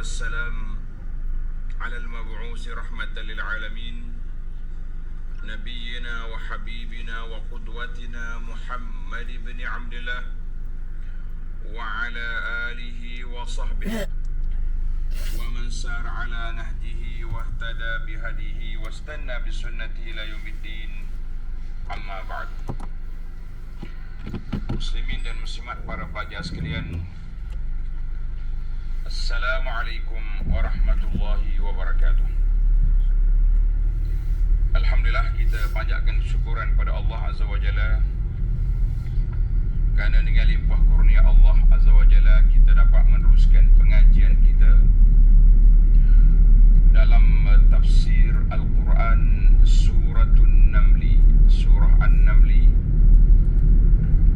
والسلام على المبعوث رحمة للعالمين نبينا وحبيبنا وقدوتنا محمد بن عبد الله وعلى آله وصحبه ومن سار على نهجه واهتدى بهديه واستنى بسنته إلى يوم الدين. Amma ba'd. Muslimin dan muslimat, para pelajar sekalian, Assalamualaikum warahmatullahi wabarakatuh. Alhamdulillah, kita panjatkan syukuran pada Allah Azza wa Jalla kerana dengan limpah kurnia Allah Azza wa Jalla kita dapat meneruskan pengajian kita dalam tafsir Al-Quran Suratun Namli, Surah An-Namli,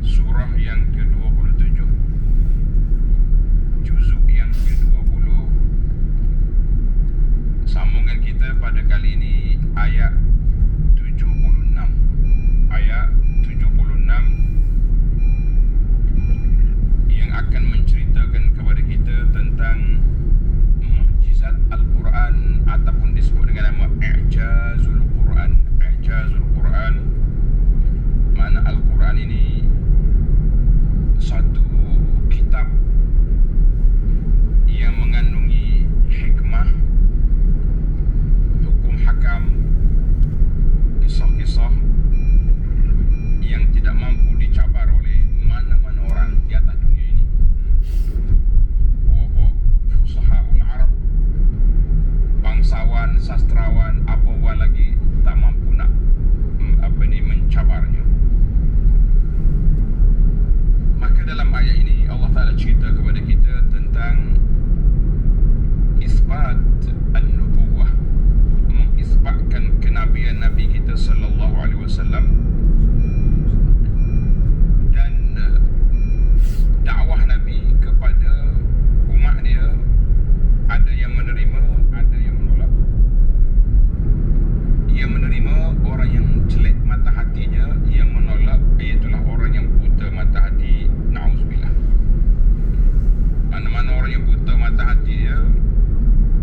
surah yang ke-27, juzuk yang ke-20. Sambungan kita pada kali ini ayat 76. Ayat 76 yang akan menceritakan kepada kita tentang mukjizat Al-Quran ataupun disebut dengan nama I'jazul Quran. I'jazul Quran, mana Al-Quran ini satu kitab yang mengandungi hikmah, hukum hakam, kisah-kisah yang tidak mampu dicabar oleh mana-mana orang di atas dunia ini. Fusahaul Arab, bangsawan, sastrawan, apa lagi tak mampu nak mencabarnya. Maka dalam ayat ini Allah Ta'ala cerita kepada kita tentang isbat an-nubuwah, mengisbatkan kenabian Nabi kita sallallahu alaihi wasallam, dan dakwah Nabi kepada umat dia. Ada yang menerima, ada yang menolak. Yang menerima orang yang jelek mata hatinya, yang menolak iaitulah orang yang buta mata hati. Na'udzubillah. Mana-mana orang yang buta mata hati dia,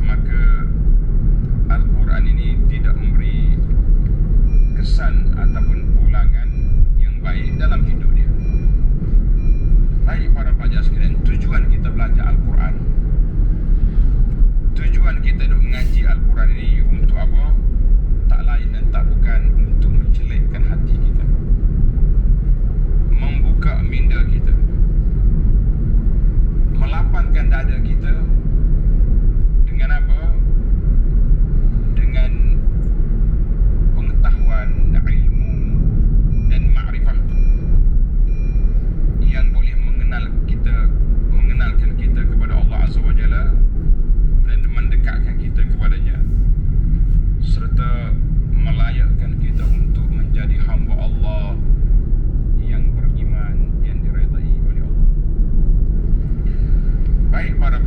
maka Al-Quran ini tidak memberi kesan ataupun pulangan yang baik dalam hidup dia. Baik para pelajar sekalian, tujuan kita belajar Al-Quran, tujuan kita duk mengaji Al-Quran ini untuk apa? Tak lain dan tak bukan untuk menjelekkan hati kita, membuka minda kita, melapangkan dada kita. Dengan apa? Dengan pengetahuan, ilmu dan ma'rifah yang boleh mengenalkan kita kepada Allah Azza wa Jalla dan mendekatkan kita kepadanya, serta melayakkan kita untuk menjadi hamba Allah yang beriman, yang diredai oleh Allah. Baik para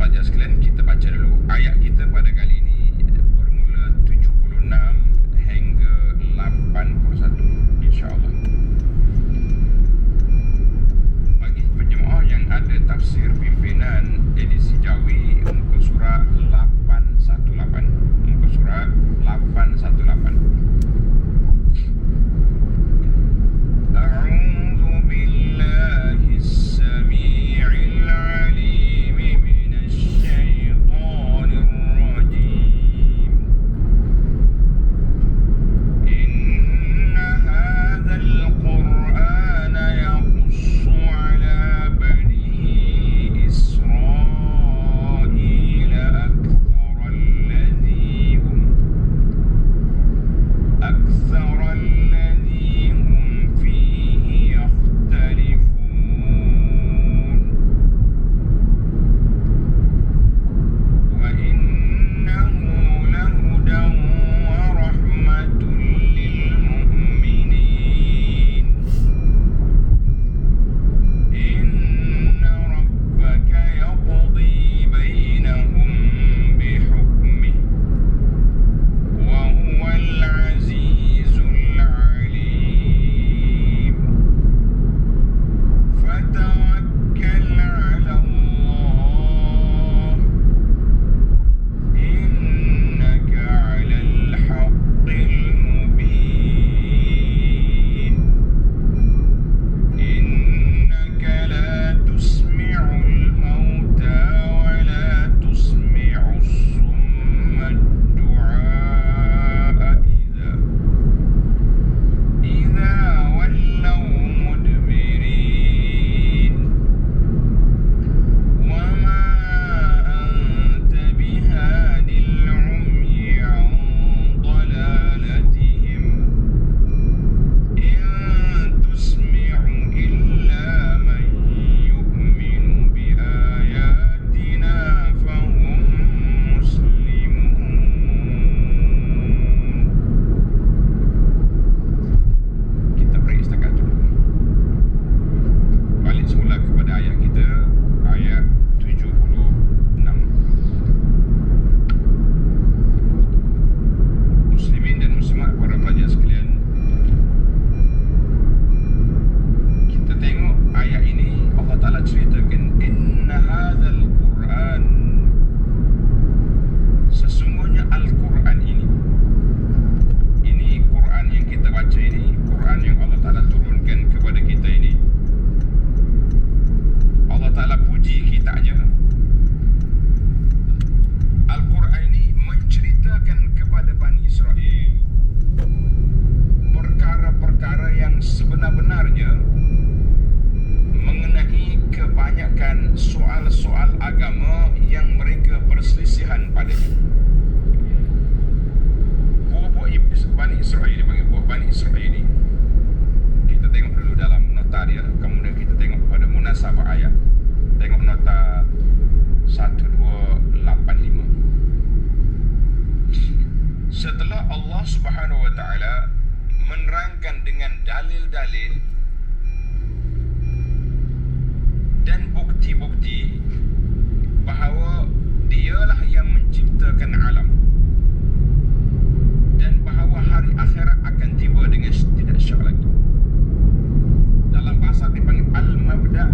al-mabda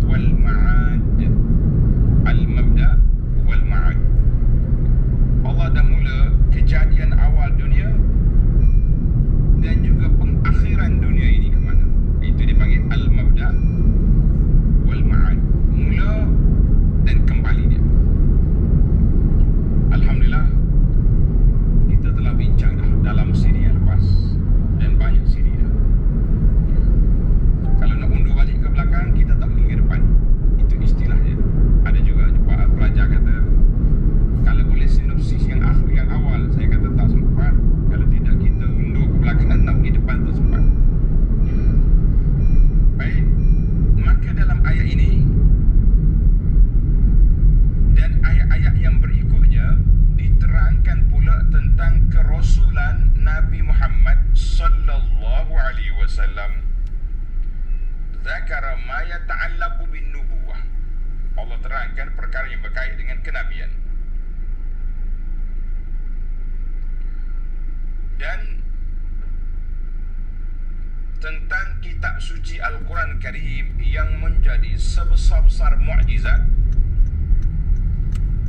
wal ma'ad. Al-mabda wal ma'ad. Allah dah mula kejadian awal dunia dan juga pengakhiran dunia ini ke mana. Itu dipanggil al-mabda wal ma'ad. Mula dan kembali dia. Alhamdulillah, kita telah bincang dah dalam siri yang lepas dan banyak siri dah. Kalau nak undur balik ke belakang, kita tak pergi ke depan. Itu istilah dia. Ada juga pelajar kata, kalau boleh sinopsis yang akhir, yang awal, saya kata tak sempat. Kalau tidak, kita undur ke belakang, nak pergi depan tak sempat. Baik, maka dalam ayat ini dan ayat-ayat yang berikutnya diterangkan pula tentang kerasulan Nabi Muhammad sallallahu alaihi wasallam. Zakara ma yata'allaqu bin nubuwah. Allah terangkan perkara yang berkait dengan kenabian. Dan tentang kitab suci Al-Quran Karim yang menjadi sebesar-besar mukjizat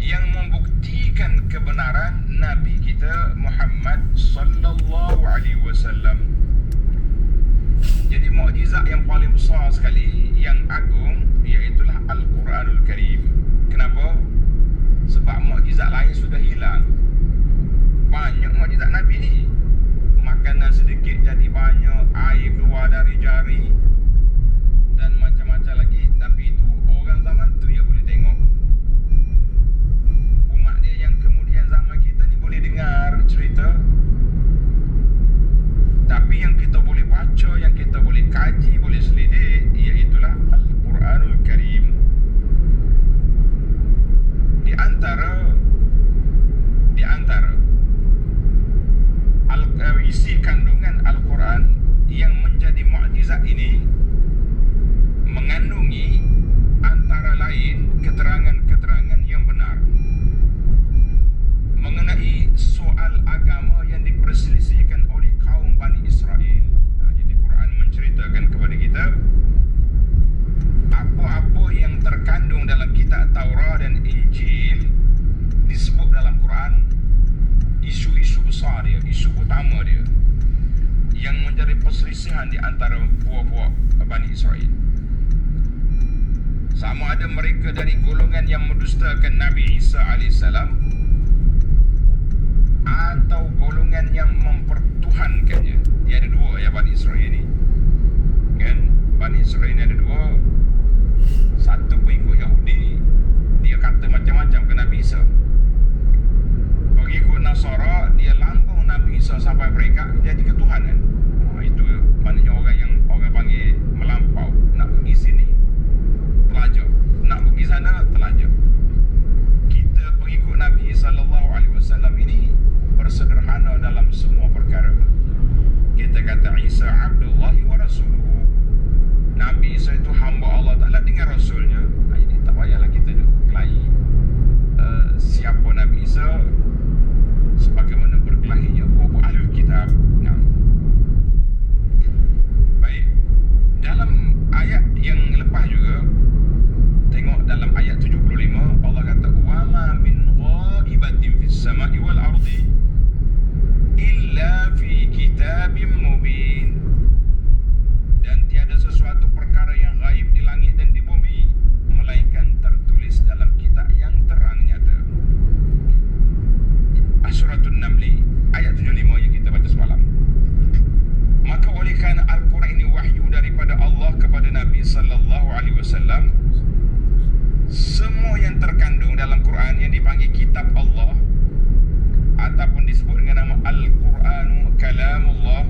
yang membuktikan kebenaran Nabi kita Muhammad sallallahu alaihi wasallam. Jadi mukjizat yang paling besar sekali, yang agung, iaitulah Al-Quranul Karim. Kenapa? Sebab mukjizat lain sudah hilang. Banyak mukjizat Nabi ni. Makanan sedikit jadi banyak, air keluar dari jari dan macam-macam lagi. Tapi itu orang zaman tu yang boleh tengok. Umat dia yang kemudian zaman kita ni boleh dengar cerita, tapi yang kita boleh baca, yang kita boleh kaji, boleh selidik, iaitulah Al-Quranul Karim. Di antara isi kandungan Al-Quran yang menjadi mukjizat ini mengandungi antara lain keterangan-keterangan yang benar mengenai soal agama yang diperselisihkan oleh kaum Bani Israel. Jadi Quran menceritakan kepada kita apa-apa yang terkandung dalam kitab Taurat dan Injil disebut dalam Quran, isu-isu besar dia, isu utama dia yang menjadi perselisihan di antara puak-puak Bani Israel. Sama ada mereka dari golongan yang mendustakan Nabi Isa AS atau golongan yang mempertuhankannya. Dia ada dua ya Bani Israel ni, kan? Bani Israel ni ada dua. Satu pengikut Yahudi, dia kata macam-macam ke Nabi Isa. Pengikut Nasara, dia lambung Nabi Isa sampai mereka jadi ketuhanan. Itu maknanya orang panggil melampau. Nak pergi sini, terlajak. Nak pergi sana, terlajak. Kita pengikut Nabi SAW ini bersederhana dalam semua perkara. Kita kata Isa Abdullahi wa Rasuluhu. Nabi Isa itu hamba Allah Ta'ala dengan Rasulnya. Jadi tak payahlah kita duk kelahi siapa Nabi Isa, sebagaimana berkelahinya puak-puak Ahlul Kitab. Baik, dalam ayat yang lepas juga, tengok dalam ayat 75, Allah kata wa ma min ghaibatin fis sama'i wal ardi illa fi kitabim mubin. Dan tiada sesuatu perkara yang gaib di langit dan di bumi melainkan tertulis dalam kitab yang terang nyata. Suratul Namli ayat 75 yang kita baca semalam. Maka oleh kerana Al-Quran ini wahyu daripada Allah kepada Nabi sallallahu alaihi wasallam, semua yang terkandung dalam Quran yang dipanggil kitab Allah ataupun disebut dengan nama Al-Quranu Kalamullah,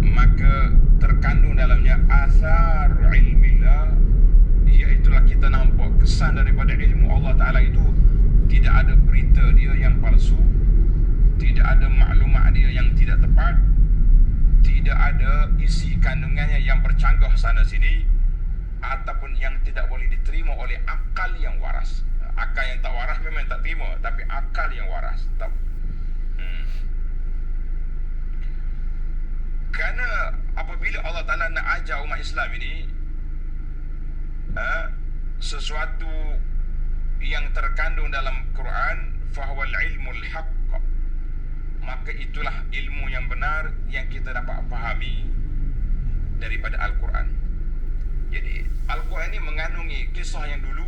maka terkandung dalamnya asar ilmillah, iaitulah kita nampak kesan daripada ilmu Allah Ta'ala itu. Tidak ada berita dia yang palsu, tidak ada maklumat dia yang tidak tepat, tidak ada isi kandungannya yang bercanggah sana sini, ataupun yang tidak boleh diterima oleh akal yang waras. Akal yang tak waras memang tak terima, tapi akal yang waras tak. Kerana apabila Allah Ta'ala nak ajar umat Islam ini sesuatu yang terkandung dalam Quran, fahuwal ilmul haqq, maka itulah ilmu yang benar yang kita dapat fahami daripada Al-Quran. Jadi Al-Quran ini mengandungi kisah yang dulu,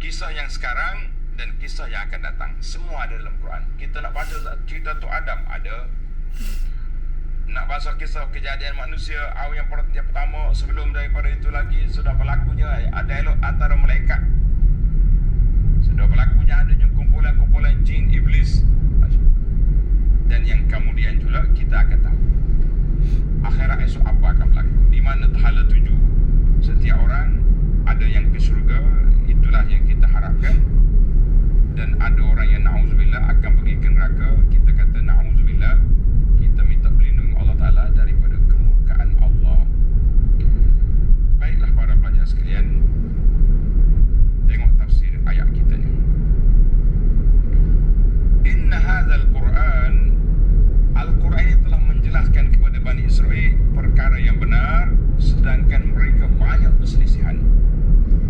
kisah yang sekarang, dan kisah yang akan datang. Semua ada dalam Quran. Kita nak baca cerita Tok Adam, ada. Nak baca kisah kejadian manusia awal yang pertama, sebelum daripada itu lagi sudah berlakunya ada dialog antara malaikat, sudah berlakunya adanya kumpulan-kumpulan jin iblis, dan yang kemudian juga kita akan tahu akhirat esok apa akan berlaku, di mana tahala tuju setiap orang. Ada yang ke syurga, itulah yang kita harapkan, dan ada orang yang na'udzubillah akan pergi ke neraka. Kita kata na'udzubillah, kita minta perlindungan Allah Ta'ala daripada kemurkaan Allah. Baiklah para pelajar sekalian, tengok tafsir ayat kita ni. Inna hadzal Quran, Al-Quran ini telah menjelaskan kepada Bani Israel perkara yang benar, sedangkan mereka banyak perselisihan.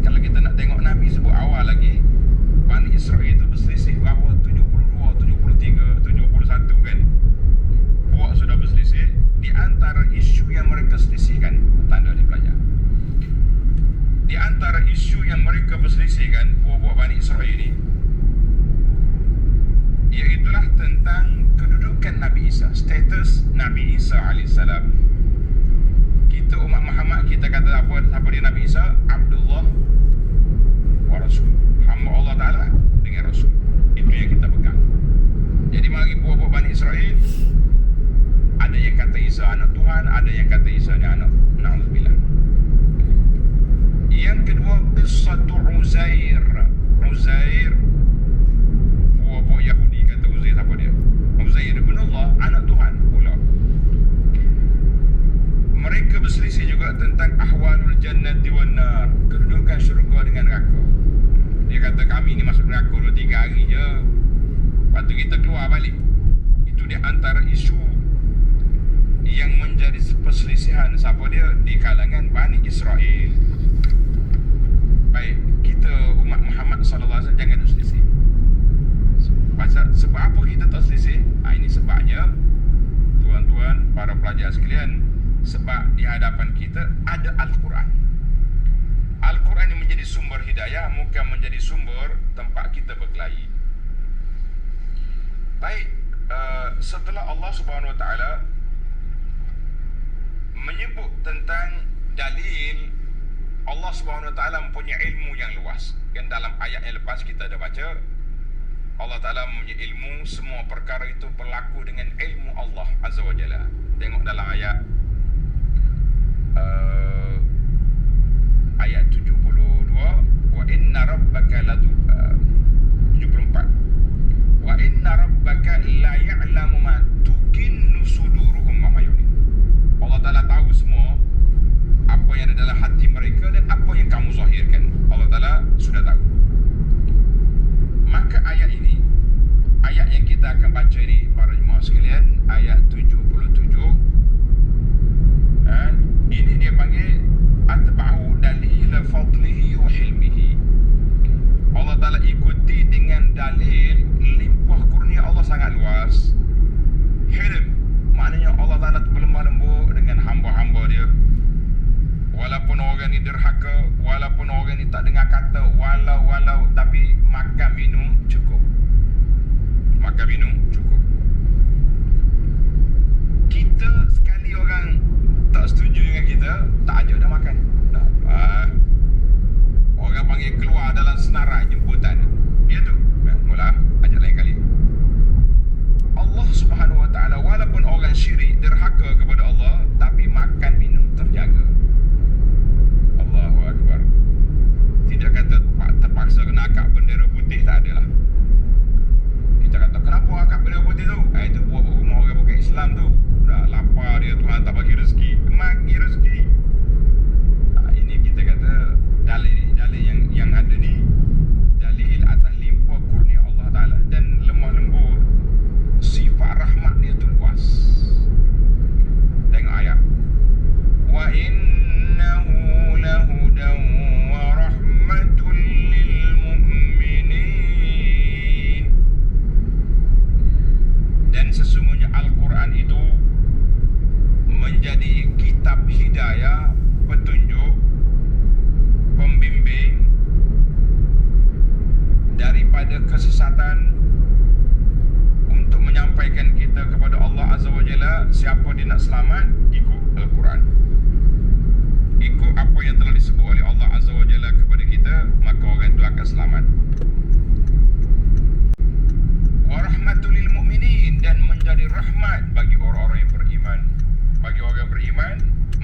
Kalau kita nak tengok Nabi sebut awal lagi, Bani Israel itu berselisih berapa? 72, 73, 71 kan? Puak sudah berselisih. Di antara isu yang mereka selisihkan, tanda dia pelajar, di antara isu yang mereka berselisihkan puak-puak Bani Israel ini, iaitulah tentang kedudukan Nabi Isa, status Nabi Isa AS. Kita umat Muhammad, kita kata apa dia Nabi Isa? Abdullah wa Rasul, hamba Allah Ta'ala dengan Rasul. Itu yang kita pegang. Jadi bagi puak-puak Bani Israel, ada yang kata Isa anak Tuhan, ada yang kata Isa ni anak, na'udzubillah. Yang kedua, qissatu Uzair. Uzair, puak-puak Yahudi kata Uzair siapa dia? Uzair ibn Allah, anak Tuhan pula. Mereka berselisih juga tentang ahwalul jannati wan nar, kedudukan syurga dengan neraka. Dia kata kami ni masuk neraka 2-3 hari je, lepas tu kita keluar balik. Itu di antara isu yang menjadi perselisihan siapa dia di kalangan Bani Israel. Baik, kita umat Muhammad SAW jangan berselisih. Sebab apa kita tak selisih? Ini sebabnya, tuan-tuan, para pelajar sekalian, sebab di hadapan kita ada Al-Quran. Al-Quran ini menjadi sumber hidayah, bukan menjadi sumber tempat kita berkelahi. Baik, setelah Allah Subhanahu Wa Taala menyebut tentang dalil, Allah Subhanahu Wa Taala mempunyai ilmu yang luas. Dan dalam ayat yang lepas kita dah baca, Allah Ta'ala mempunyai ilmu, semua perkara itu berlaku dengan ilmu Allah Azza wa Jalla. Tengok dalam ayat ayat 72, wa inna rabbaka ladu 74, wa inna rabbaka la ya'lamu ma tukinnu suduruhum wa ma yu'lin. Allah Ta'ala tahu semua apa yang ada dalam hati mereka dan apa yang kamu zahirkan. Allah Ta'ala sudah tahu. Maka ayat ini, ayat yang kita akan baca ini para jemaah sekalian, ayat 77, ini dia panggil atba'u dalil fadlihi wa hilmihi. Allah Ta'ala ikuti dengan dalil limpah kurnia Allah sangat luas. Hilm, maknanya Allah Ta'ala berlemah lembut dengan hamba-hamba dia. Walaupun orang ni derhaka, walaupun orang ni tak dengar kata, walau tapi makan minum cukup. Makan minum cukup. Kita sekali orang tak setuju dengan kita, tak ajak dah makan. Orang panggil keluar dalam senarai jemputan. Dia tu, mula ajak lain kali. Allah Subhanahu Wa Taala walaupun orang syirik derhaka kepada Allah, tapi makan minum terjaga. Allahu Akbar. Tidak kata terpaksa kena akak bendera putih, tak adalah. Kita kata kenapa akak bendera putih tu? Itu buat rumah orang bukan Islam tu. Dah lapar dia, Tuhan tak bagi rezeki. Bagi rezeki. kesesatan untuk menyampaikan kita kepada Allah Azza wa Jalla. Siapa dia nak selamat, ikut Al-Quran, ikut apa yang telah disebut oleh Allah Azza wa Jalla kepada kita, maka orang itu akan selamat. Wa rahmatul lil mu'minin, dan menjadi rahmat bagi orang-orang yang beriman. Bagi orang yang beriman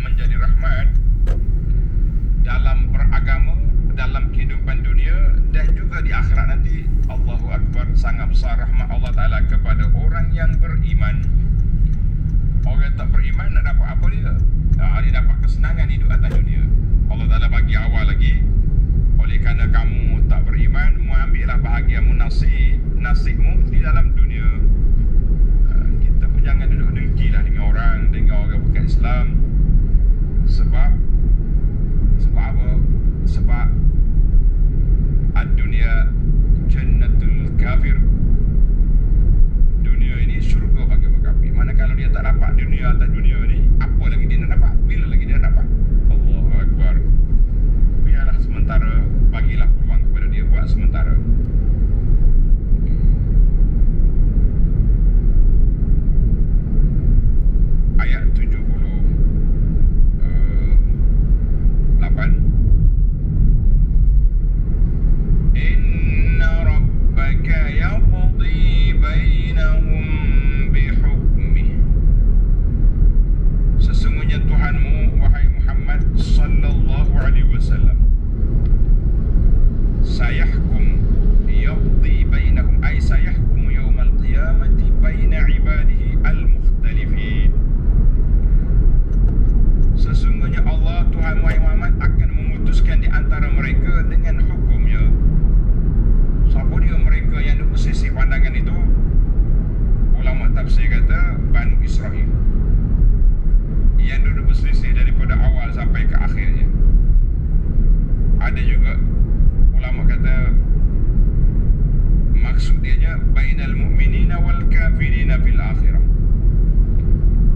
menjadi rahmat dalam beragama, dalam kehidupan dunia dan juga di akhirat nanti. Allahu Akbar, sangat besar rahmat Allah Ta'ala kepada orang yang beriman. Orang tak beriman nak dapat apa dia? Dia dapat kesenangan hidup atas dunia. Allah Ta'ala bagi awal lagi, oleh kerana kamu tak beriman, mu ambillah bahagianmu, nasibmu di dalam dunia. Kita pun jangan duduk dengkilah dengan orang bukan Islam. Sebab apa? Sebab ad-dunya jannatul kafir. Dunia ini syurga bagi orang kafir. Mana kalau dia tak dapat dunia atas dunia ni, apa lagi dia nak dapat? Bila lagi dia dapat? Allahu Akbar. Biarlah sementara, bagilah peluang kepada dia buat sementara. Ayat 78. Inna rabbaka yaqdi bainahum bihukmih. Sesungguhnya Tuhanmu, wahai Muhammad sallallahu alaihi wasallam, sayahkum yaqdi bainahum, ay sayahkum yawmal qiyamati baina ibadihi al-mukhtalifin. Sesungguhnya Allah, Tuhan wahai Muhammad, akan memutuskan di antara mereka dengan hukumnya. Siapa dia mereka yang duduk bersisih pandangan itu? Ulama tafsir kata Banu Israel, yang duduk berselisih daripada awal sampai ke akhirnya. Ada juga ulama kata maksud dianya bainal mu'minina wal kafirina fil akhirah.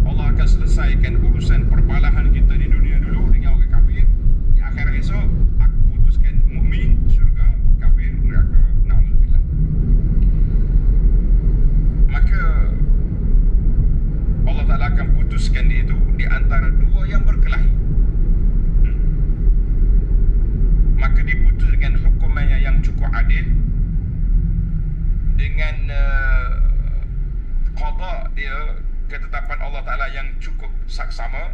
Allah akan selesaikan urusan perbalahan kita di dunia dulu dengan orang kafir. Di akhirat esok aku putuskan mukmin syurga, kafir neraka, na'udzubillah. Maka Allah Ta'ala akan putuskan itu di antara dua yang berkelahi. Maka diputus dengan hukumannya yang cukup adil, dengan qada dia, ketetapan Allah Ta'ala yang cukup saksama.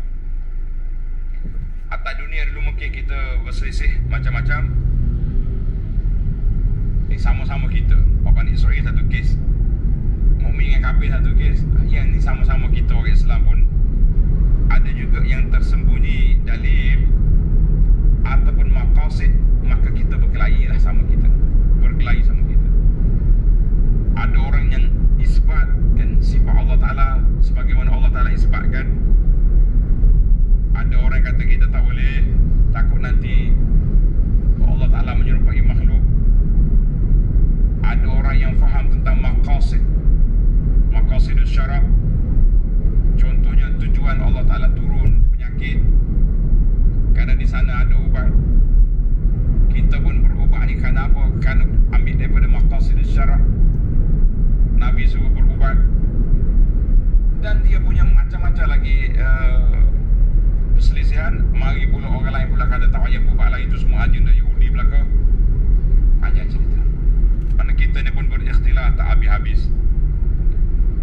Atas dunia dulu mungkin kita berselisih macam-macam. Sama-sama kita, Bani Israel satu kes, mukmin dengan kafir satu kes. Yang ni sama-sama kita orang Islam pun ada juga yang tersembunyi dalil ataupun maqasid, maka kita berkelahi lah sama kita, berkelahi sama kita. Ada orang yang isbatkan sifat Allah Ta'ala sebagaimana Allah Ta'ala isbatkan. Ada orang kata kita tak boleh, takut nanti Allah Ta'ala menyerupai makhluk. Ada orang yang faham tentang maqasidus syara'. Contohnya tujuan Allah Ta'ala turun penyakit kerana di sana ada ubat. Kita pun berubat ni kerana apa? Kerana ambil daripada maqasidus syara'. Nabi suruh berubat. Dan dia punya macam-macam lagi perselisihan. Mari pula orang lain pula kata tak payah berubat lah, itu semua agenda Yahudi belaka. Banyak cerita. Mana kita ni pun berikhtilaf tak habis-habis.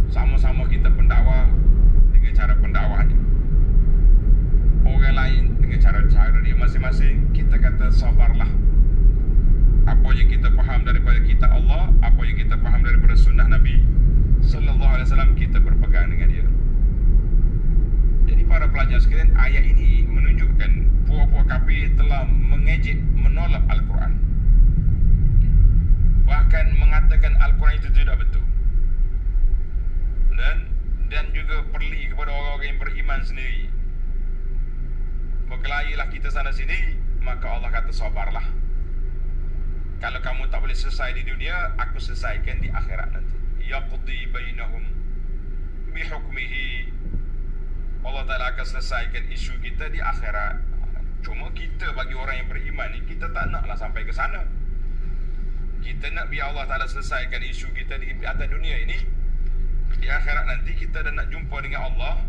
Sama-sama kita pendakwah dengan cara pendakwahnya, orang lain dengan cara-cara dia masing-masing. Kita kata sabarlah. Apa yang kita faham daripada kitab Allah, apa yang kita faham daripada sunnah Nabi sallallahu alaihi wasallam, kita berpegang dengan dia. Jadi para pelajar sekalian, ayat ini menunjukkan puak-puak kafir telah mengejek, menolak Al-Quran, bahkan mengatakan Al-Quran itu tidak betul, dan juga perli kepada orang-orang yang beriman sendiri. Berkelahilah kita sana sini, maka Allah kata sabarlah. Kalau kamu tak boleh selesai di dunia, aku selesaikan di akhirat nanti. Yaqdi bainahum bihukmihi. Allah Ta'ala akan selesaikan isu kita di akhirat. Cuma kita bagi orang yang beriman ni, kita tak naklah sampai ke sana. Kita nak biar Allah Ta'ala selesaikan isu kita di atas dunia ini. Di akhirat nanti kita dah nak jumpa dengan Allah.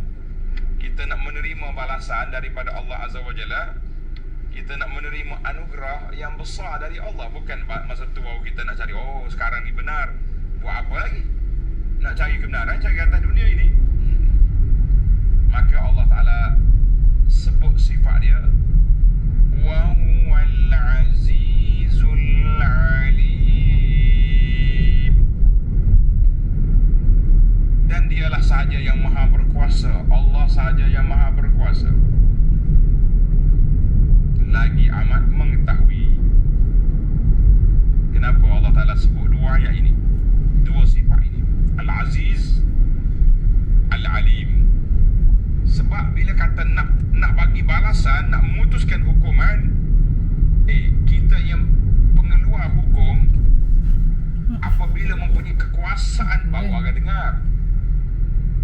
Kita nak menerima balasan daripada Allah Azza wa Jalla. Kita nak menerima anugerah yang besar dari Allah. Bukan masa tu baru kita nak cari, oh sekarang ni benar, buat apa lagi? Nak cari kebenaran, cari atas dunia ini. Maka Allah Ta'ala sebut sifat dia, wa huwal azizul alim. Dan dialah sahaja yang maha berkuasa. Allah sahaja yang maha berkuasa, lagi amat mengetahui. Kenapa Allah Ta'ala sebut dua ayat ini, dua sifat ini, Al-Aziz, Al-Alim? Sebab bila kata nak bagi balasan, nak memutuskan hukuman, kita yang pengeluar hukum, apabila mempunyai kekuasaan baru orang dengar.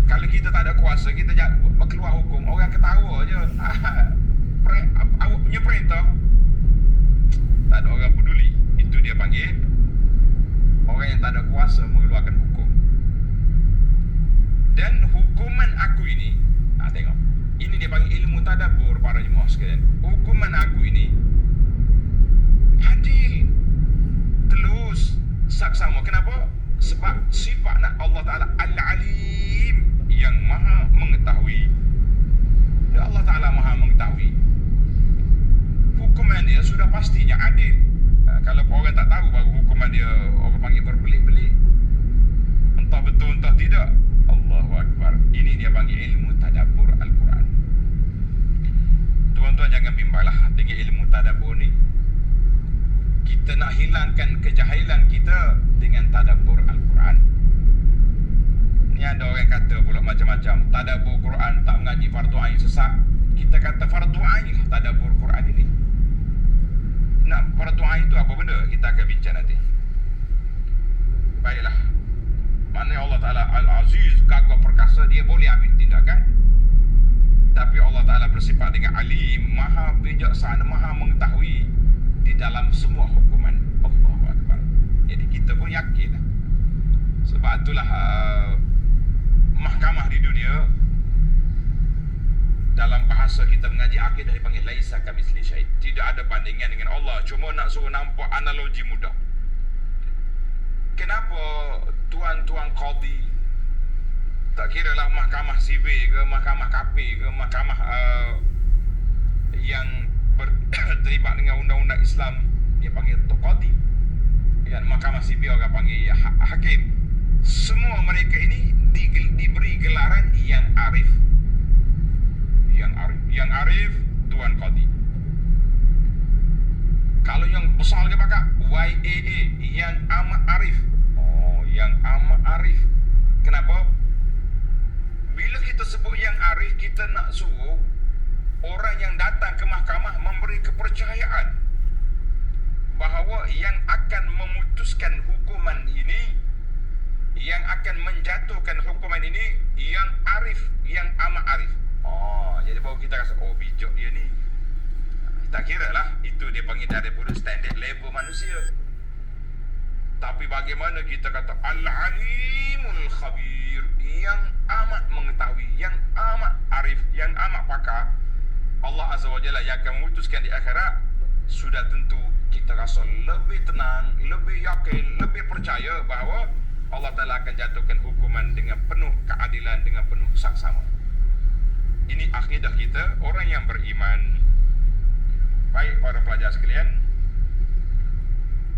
Kalau kita tak ada kuasa, kita keluar hukum, orang ketawa je. Awak punya perintah, tak ada orang peduli. Itu dia panggil orang yang tak ada kuasa mengeluarkan hukum. Dan hukuman aku ini, tengok, ini dia panggil ilmu tadabbur para jemaah sekalian. Hukuman aku ini adil, telus, saksama. Kenapa? Sebab sifat nak Allah Ta'ala Al-Alim, yang maha mengetahui. Dan Allah Ta'ala maha mengetahui, hukuman dia sudah pastinya adil. Kalau orang tak tahu, baru hukuman dia orang panggil berbelit-belit, entah betul entah tidak. Allahu Akbar. Ini dia panggil ilmu tadabbur Al-Quran. Tuan-tuan jangan bimbanglah dengan ilmu tadabbur ni. Kita nak hilangkan kejahilan kita dengan tadabbur Al-Quran. Ni ada orang kata pula macam-macam, tadabbur Quran tak mengaji fardu ain sesat. Kita kata fardu ain lah tadabbur Quran ini. Nak fardu ain itu apa benda? Kita akan bincang nanti. Baiklah. Mana Allah Ta'ala Al-Aziz, gagah perkasa, dia boleh ambil tindakan. Tapi Allah Ta'ala bersifat dengan Alim, maha bijaksana, maha mengetahui di dalam semua hukuman. Allahu Akbar. Jadi kita pun yakin. Sebab itulah mahkamah di dunia, dalam bahasa kita mengaji akidah dipanggil laisa kamitsli syai'. Tidak ada bandingan dengan Allah. Cuma nak suruh nampak analogi mudah. Kenapa tuan-tuan qadi, tak kira lah mahkamah sivil ke, mahkamah KP ke, mahkamah yang terlibat dengan undang-undang Islam, dia panggil qadi. Yang mahkamah sivil orang panggil hakim. Semua mereka ini diberi gelaran yang arif. Yang arif tuan qadi. Kalau yang besar lagi pakai YAA, yang amat arif. Oh, yang amat arif. Kenapa? Bila kita sebut yang arif, kita nak suruh orang yang datang ke mahkamah memberi kepercayaan bahawa yang akan memutuskan hukuman ini, yang akan menjatuhkan hukuman ini, yang arif, yang amat arif. Oh, jadi baru kita rasa, oh bijak dia ni. Tak kira lah, itu dia panggil daripada standard level manusia. Tapi bagaimana kita kata Al-Alimul Khabir, yang amat mengetahui, yang amat arif, yang amat pakar. Allah Azza wa Jalla yang akan memutuskan di akhirat, sudah tentu kita rasa lebih tenang, lebih yakin, lebih percaya bahawa Allah Ta'ala akan jatuhkan hukuman dengan penuh keadilan, dengan penuh saksama. Ini akidah kita, orang yang beriman. Baik para pelajar sekalian,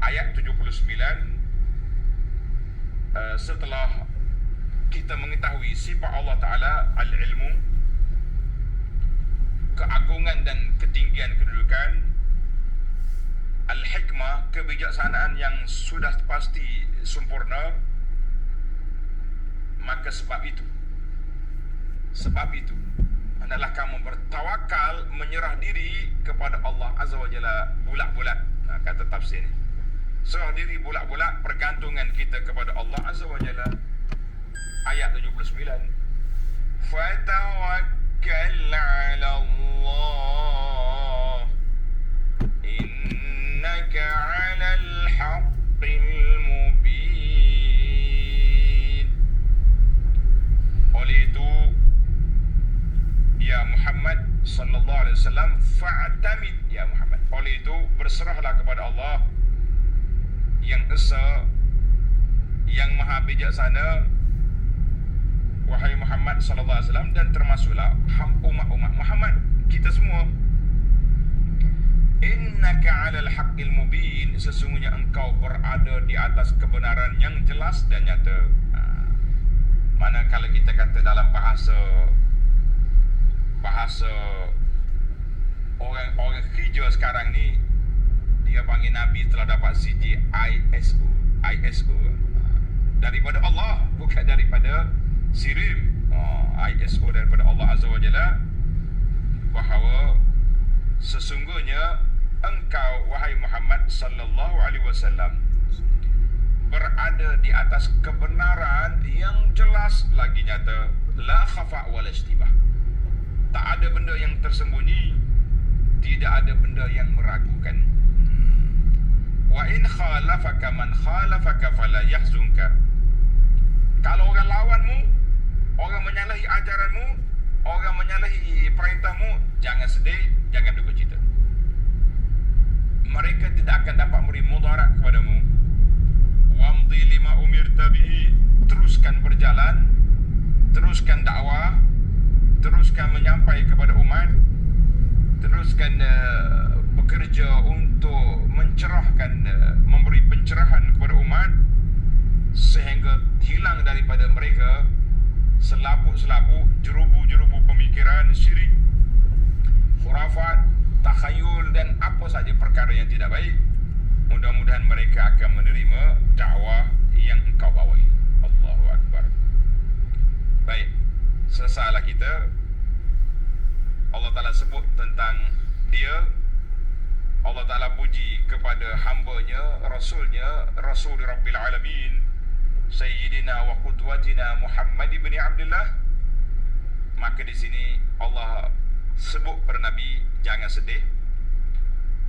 ayat 79, setelah kita mengetahui sifat Allah Ta'ala Al-Ilmu, keagungan dan ketinggian kedudukan, Al-Hikmah, kebijaksanaan yang sudah pasti sempurna, maka sebab itu adalah kamu bertawakal, menyerah diri kepada Allah Azza wa Jalla bulat-bulat. Kata tafsir ni, serah diri bulat-bulat, pergantungan kita kepada Allah Azza wa Jalla. Ayat 79, fatawakkal 'ala Allah innaka 'alal haqqil alaihi wasallam, fa'tamid ya Muhammad. Oleh itu berserahlah kepada Allah yang Esa, yang Maha Bijaksana, wahai Muhammad sallallahu alaihi wasallam, dan termasuklah umat-umat Muhammad, kita semua. Innaka 'alal haqqil mubin, sesungguhnya engkau berada di atas kebenaran yang jelas dan nyata. Mana kalau kita kata dalam bahasa orang kerja sekarang ni, dia panggil Nabi telah dapat CJ ISO daripada Allah, bukan daripada Sirim. ISO daripada Allah Azza wa Jalla, bahawa sesungguhnya engkau wahai Muhammad sallallahu alaihi wasallam berada di atas kebenaran yang jelas lagi nyata, la khafa wala ishtibah. Tak ada benda yang tersembunyi, tidak ada benda yang meragukan. Wa in khalafaka man khalafaka fala yahzunka. Kalau orang lawanmu, orang menyalahi ajaranmu, orang menyalahi perintahmu, jangan sedih, jangan duka cita. Mereka tidak akan dapat memberi mudarat kepadamu. Wamdi lima umirta bihi, teruskan berjalan, teruskan dakwah, teruskan menyampai kepada umat, teruskan bekerja untuk mencerahkan, memberi pencerahan kepada umat, sehingga hilang daripada mereka selaput-selaput jerubu-jerubu pemikiran syirik, khurafat, takhayul dan apa saja perkara yang tidak baik. Mudah-mudahan mereka akan menerima dakwah yang engkau bawa ini. Allahu Akbar. Baik, selesailah kita. Allah Ta'ala sebut tentang dia. Allah Ta'ala puji kepada hambanya, Rasulnya, Rasul Rabbil Alamin, Sayyidina wa Qudwatina Muhammad ibn Abdullah. Maka di sini Allah sebut pada Nabi, jangan sedih,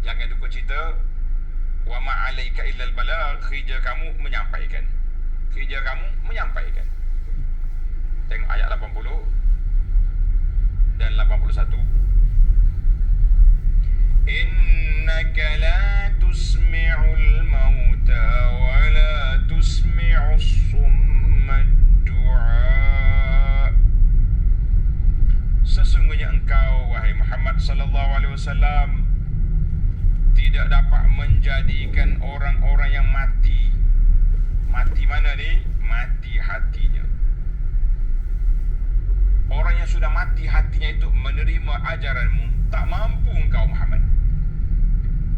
jangan duka cita. Wa ma'alaika illal balagh, kerja kamu menyampaikan. Kerja kamu menyampaikan. Tengok ayat 80 dan 81. Innaka la tusmi'ul mauta wa la tusmi'us summa du'a. Sesungguhnya engkau wahai Muhammad sallallahu alaihi wasallam tidak dapat menjadikan orang-orang yang mati. Mati mana ni? Mati hatinya. Orang yang sudah mati hatinya itu menerima ajaranmu, tak mampu engkau Muhammad.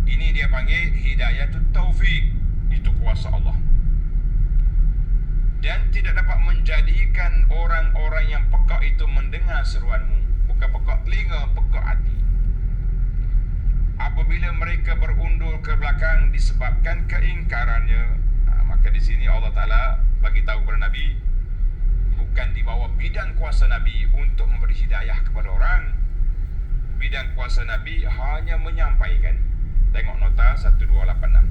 Ini dia panggil hidayatut taufik, itu kuasa Allah. Dan tidak dapat menjadikan orang-orang yang pekak itu mendengar seruanmu, bukan pekak telinga, pekak hati. Apabila mereka berundur ke belakang disebabkan keingkarannya, maka di sini Allah Ta'ala bagi tahu kepada Nabi, bukan di bawah bidang kuasa Nabi untuk memberi hidayah kepada orang. Bidang kuasa Nabi hanya menyampaikan. Tengok nota 1286.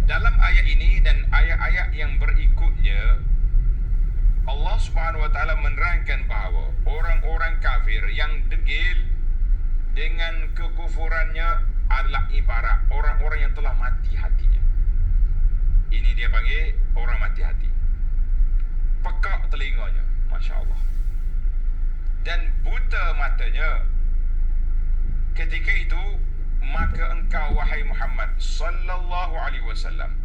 Dalam ayat ini dan ayat-ayat yang berikutnya, Allah Subhanahu wa Ta'ala menerangkan bahawa orang-orang kafir yang degil dengan kekufurannya adalah ibarat orang-orang yang telah mati hatinya. Ini dia panggil orang mati hati. Pekak telinganya, Masya Allah, dan buta matanya. Ketika itu maka engkau wahai Muhammad sallallahu alaihi wasallam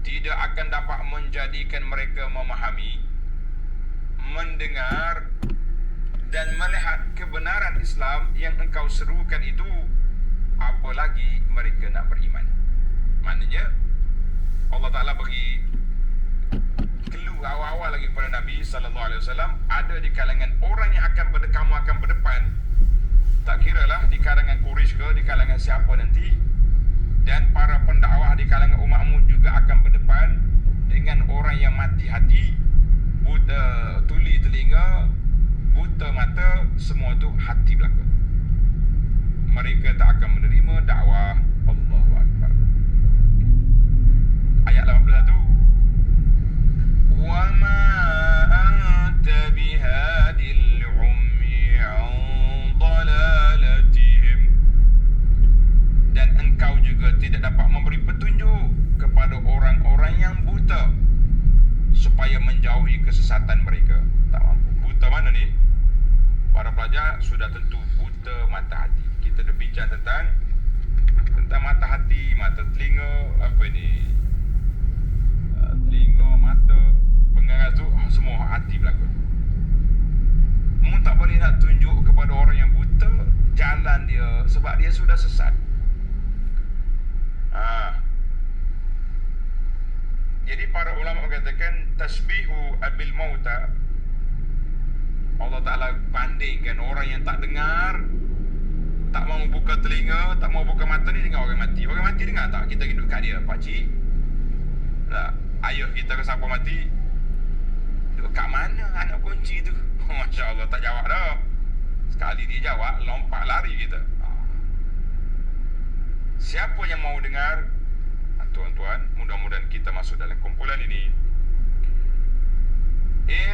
tidak akan dapat menjadikan mereka memahami, mendengar dan melihat kebenaran Islam yang engkau serukan itu, apalagi mereka nak beriman. Maknanya Allah Ta'ala bagi clue awal-awal lagi kepada Nabi sallallahu alaihi wasallam, ada di kalangan orang yang akan kamu akan berdepan, tak kiralah di kalangan Quraisy ke, di kalangan siapa nanti, dan para pendakwah di kalangan umatmu juga akan berdepan dengan orang yang mati hati, buta tuli telinga, buta mata, semua itu hati belaka. Mereka tak akan menerima dakwah. Allahu Akbar. Ayat 81. Wa ma anta bihadil ummi an kesesatan mereka. Tak mampu. Buta mana ni? Para pelajar sudah tentu buta mata hati. Kita dah bincang tentang mata hati, mata telinga, apa ni, telinga, mata, pengaras tu, semua hati berlaku. Mu tak boleh nak tunjuk kepada orang yang buta jalan dia, sebab dia sudah sesat. Jadi para ulama mengatakan tasbihu abil mauta, Allah Ta'ala bandingkan orang yang tak dengar, tak mau buka telinga, tak mau buka mata ni dengan orang mati. Orang mati dengar tak? Kita duduk kat dia, pakcik, tak, ayah kita ke siapa mati, duduk kat mana anak kunci tu? Masya Allah, tak jawab dah. Sekali dia jawab, lompat lari kita. Siapa yang mau dengar? Tuan-tuan, mudah-mudahan kita masuk dalam kumpulan ini. In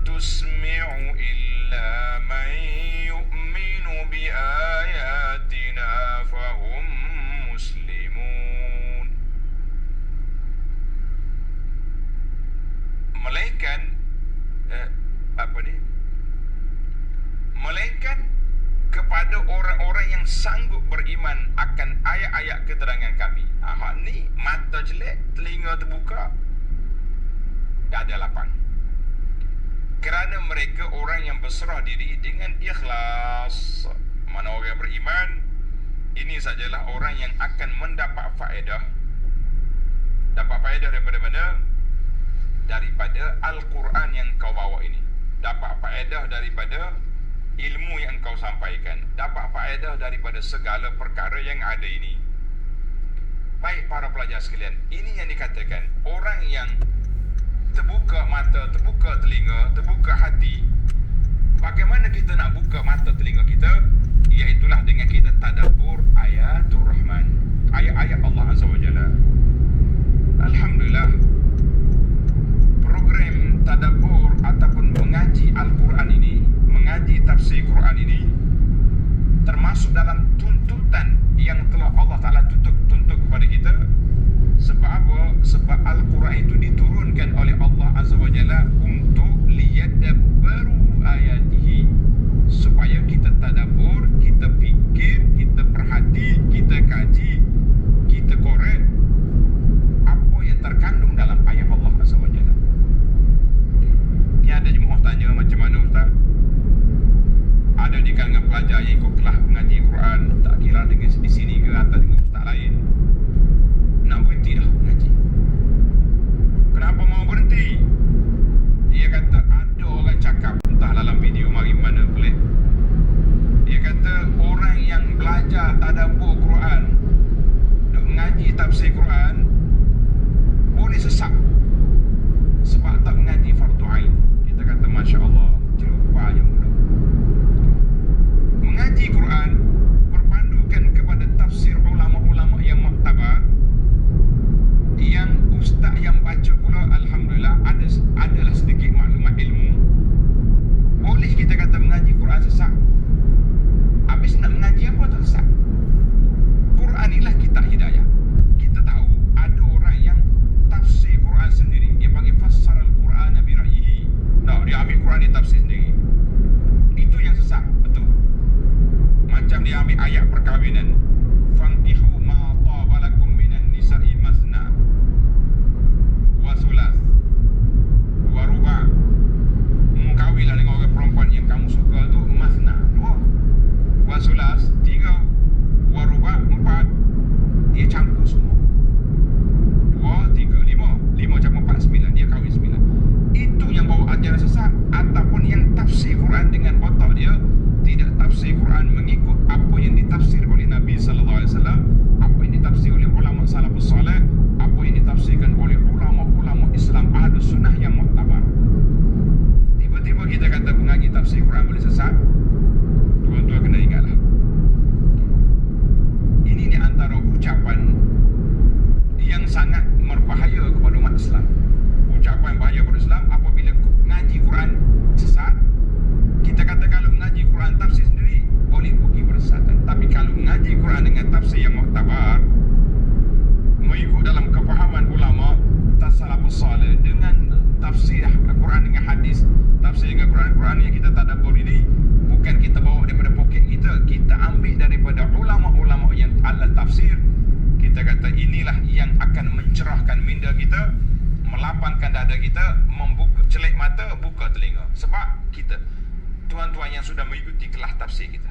tusmi'u illa man yu'minu bi ayatina fahum muslimun. Melainkan kepada orang-orang yang sanggup beriman akan ayat-ayat keterangan kami. Hak ni mata jelek, telinga terbuka, tak ada lapang. Kerana mereka orang yang berserah diri dengan ikhlas. Mana orang yang beriman, ini sajalah orang yang akan mendapat faedah. Dapat faedah daripada mana? Daripada Al-Quran yang kau bawa ini. Dapat faedah daripada ilmu yang kau sampaikan. Dapat faedah daripada segala perkara yang ada ini. Baik para pelajar sekalian, ini yang dikatakan orang yang terbuka mata, terbuka telinga, terbuka hati. Bagaimana kita nak buka mata telinga kita? Iaitulah dengan kita tadabbur ayatul Rahman, ayat-ayat Allah Azza wa Jalla. Alhamdulillah, program tadabbur ataupun mengaji Al-Quran ini, mengaji tafsir Quran ini, termasuk dalam tuntutan yang telah Allah Ta'ala tuntut kepada kita. Sebab apa? Sebab Al-Quran itu diturunkan oleh Allah Azza wa Jalla untuk liyadabbaru ayatihi, supaya kita tadabbur, kita fikir, kita perhati, kita kaji, kita korek apa yang terkandung dalam ayat Allah Azza wa Jalla. Ni ada jemaah tanya, macam mana Ustaz? Ada di kalangan pelajar yang ikut kelas mengaji Quran, tak kira dengan di sini ke atau dengan ustaz lain, nak berhenti dah mengaji. Kenapa mau berhenti? Dia kata ada orang cakap, entah dalam video mari mana pelik, dia kata orang yang belajar tadabbur Quran, duk mengaji tafsir Quran, boleh sesat sebab tak mengaji fardu ain. Kita kata Masya Allah, celupa yang mudah. Mengaji Quran berpandukan kepada tafsir ulama-ulama yang muktabar, yang ustaz yang baca pula alhamdulillah adalah sedikit maklumat ilmu. Boleh kita kata mengaji Quran sesat. Habis nak mengaji apa tak sesat? Quran inilah kitab hidayah. Kita tahu ada orang yang tafsir Quran sendiri, dia panggil fassara al-Quran bi ra'yihi. Nah, dia ambil Quran dia tafsir sendiri. Itu yang sesat, betul. Macam dia ambil ayat perkahwinan, fankihu ma taba lakum minan nisa'i masna wa sulas wa ruba'. Kahwinlah dengan orang perempuan yang kamu suka tu masna, 2, wa sulas 3, wa ruba' 4. Dia campur semua, 2, 3, 5 campur 4, 9. Dia kahwin 9. Itu yang bawa ajaran sesat. Ataupun yang tafsir Quran dengan otak dia, tidak tafsir Quran mengikut apa yang ditafsir oleh Nabi tafsir. Kita kata inilah yang akan mencerahkan minda kita, melapangkan dada kita, membuka celik mata, buka telinga. Sebab kita, tuan-tuan yang sudah mengikuti kelas tafsir kita,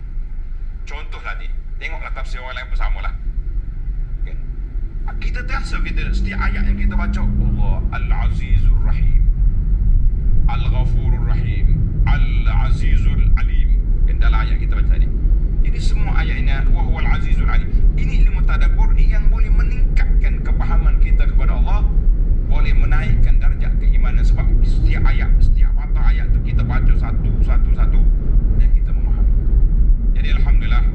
contohlah ni, tengoklah tafsir orang lain pun samalah. Okay. Kita terasa kita setiap ayat yang kita baca, Allah Al-Azizur Rahim, Al-Ghafurur Rahim, Al-Azizul Alim. Dalam ayat kita baca tadi, ini semua ayat ini wa huwal Azizul Alim. Ini ilmu tadabbur yang boleh meningkatkan kepahaman kita kepada Allah, boleh menaikkan darjat keimanan. Sebab setiap ayat, setiap patah ayat tu kita baca satu dan kita memahami. Jadi alhamdulillah,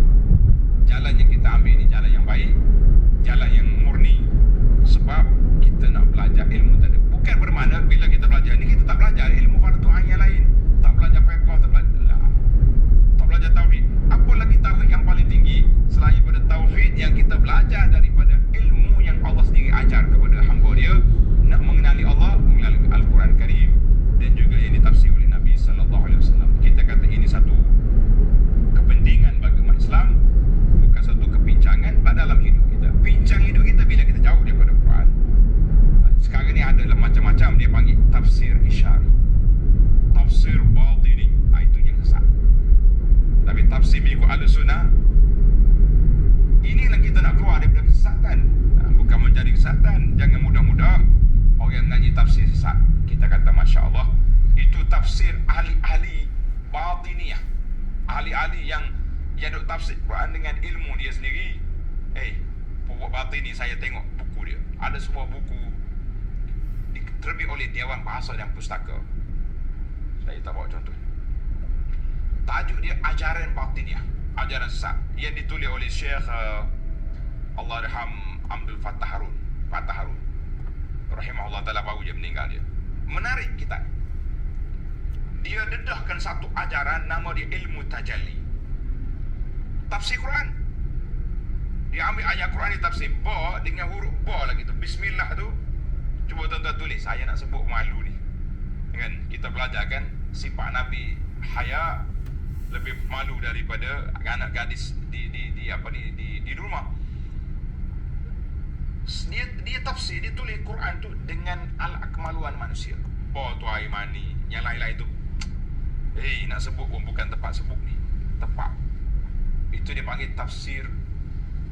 jalan yang kita ambil ini jalan yang baik, jalan yang murni. Sebab kita nak belajar ilmu tadabbur. Bukan bermakna bila kita belajar ini kita tak belajar ilmu fardu ain yang lain, tak belajar fiqh, tak belajar tauhid. Apa lagi tauhid yang paling tinggi selain daripada tauhid yang kita belajar daripada ilmu yang Allah sendiri ajar kepada hamba dia, nak mengenali Allah melalui Al-Quran Karim dan juga yang ditafsir oleh Nabi sallallahu alaihi wasallam. Kita kata ini satu kepentingan bagi umat Islam, bukan satu kepincangan dalam hidup kita. Pincang hidup kita bila kita jauh daripada Quran. Sekarang ni ada macam-macam dia panggil tafsir isyari, tafsir batini. Itu yang sesat. Tapi tafsir mengikut Ahlussunnah, inilah kita nak keluar daripada kesesatan, bukan menjadi kesesatan. Jangan mudah-mudah orang yang ngaji tafsir sesat. Kita kata Masya Allah, itu tafsir ahli-ahli batiniyah, ahli-ahli yang duk tafsir Quran dengan ilmu dia sendiri. Pokok batini, saya tengok buku dia, ada sebuah buku diterbit oleh Dewan Bahasa dan Pustaka. Saya tak bawa contoh. Tajuk dia Ajaran Batiniyah, Ajaran Sesat, yang ditulis oleh Syekh Allahyarham Abdul Fattah Harun rahimahullah ta'ala, baru je meninggal dia. Menarik kitab. Dia dedahkan satu ajaran, nama dia ilmu tajalli, tafsir Quran. Dia ambil ayat Quran di tafsir ba dengan huruf ba lagi tu, bismillah tu. Cuba tuan-tuan tulis, saya nak sebut malu ni kan. Kita belajar kan sifat Nabi haya, lebih malu daripada anak gadis di rumah. Dia tafsir, dia tulis Quran tu dengan ala kemaluan manusia. Oh tu air mani, yang lain-lain tu nak sebut pun bukan tempat sebut ni, tepat. Itu dia panggil tafsir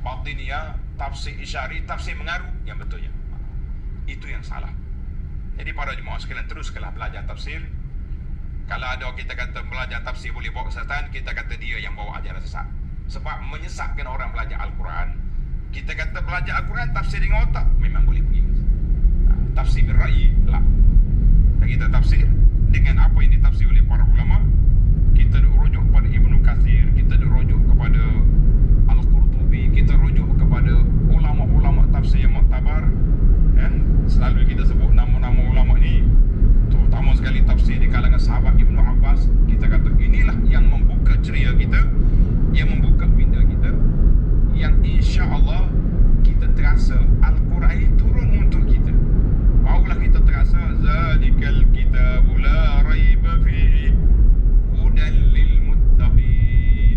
batiniyah, tafsir isyari, tafsir mengaru yang betulnya. Itu yang salah. Jadi para jemaah sekalian, teruskanlah belajar tafsir. Kalau ada kita kata belajar tafsir boleh bawa kesesatan, kita kata dia yang bawa ajaran sesat. Sebab menyesatkan orang belajar Al-Quran. Kita kata belajar Al-Quran tafsir dengan otak, memang boleh pergi. Tafsir berra'yi, lah. Dan kita tafsir dengan apa yang ditafsir oleh para ulama. Kita rujuk kepada Ibnu Katsir, kita rujuk kepada Al-Qurtubi, kita rujuk kepada ulama-ulama tafsir yang muktabar. Selalu kita sebut nama-nama ulama ni, terutama sekali tafsir di kalangan sahabat Ibnu Abbas. Kita kata inilah yang membuka ceria kita, yang membuka minda kita, yang insya-Allah kita terasa Al-Quran ini turun untuk kita. Barulah kita terasa zalikal kitabul la raiba fihi hudan lil muttaqin.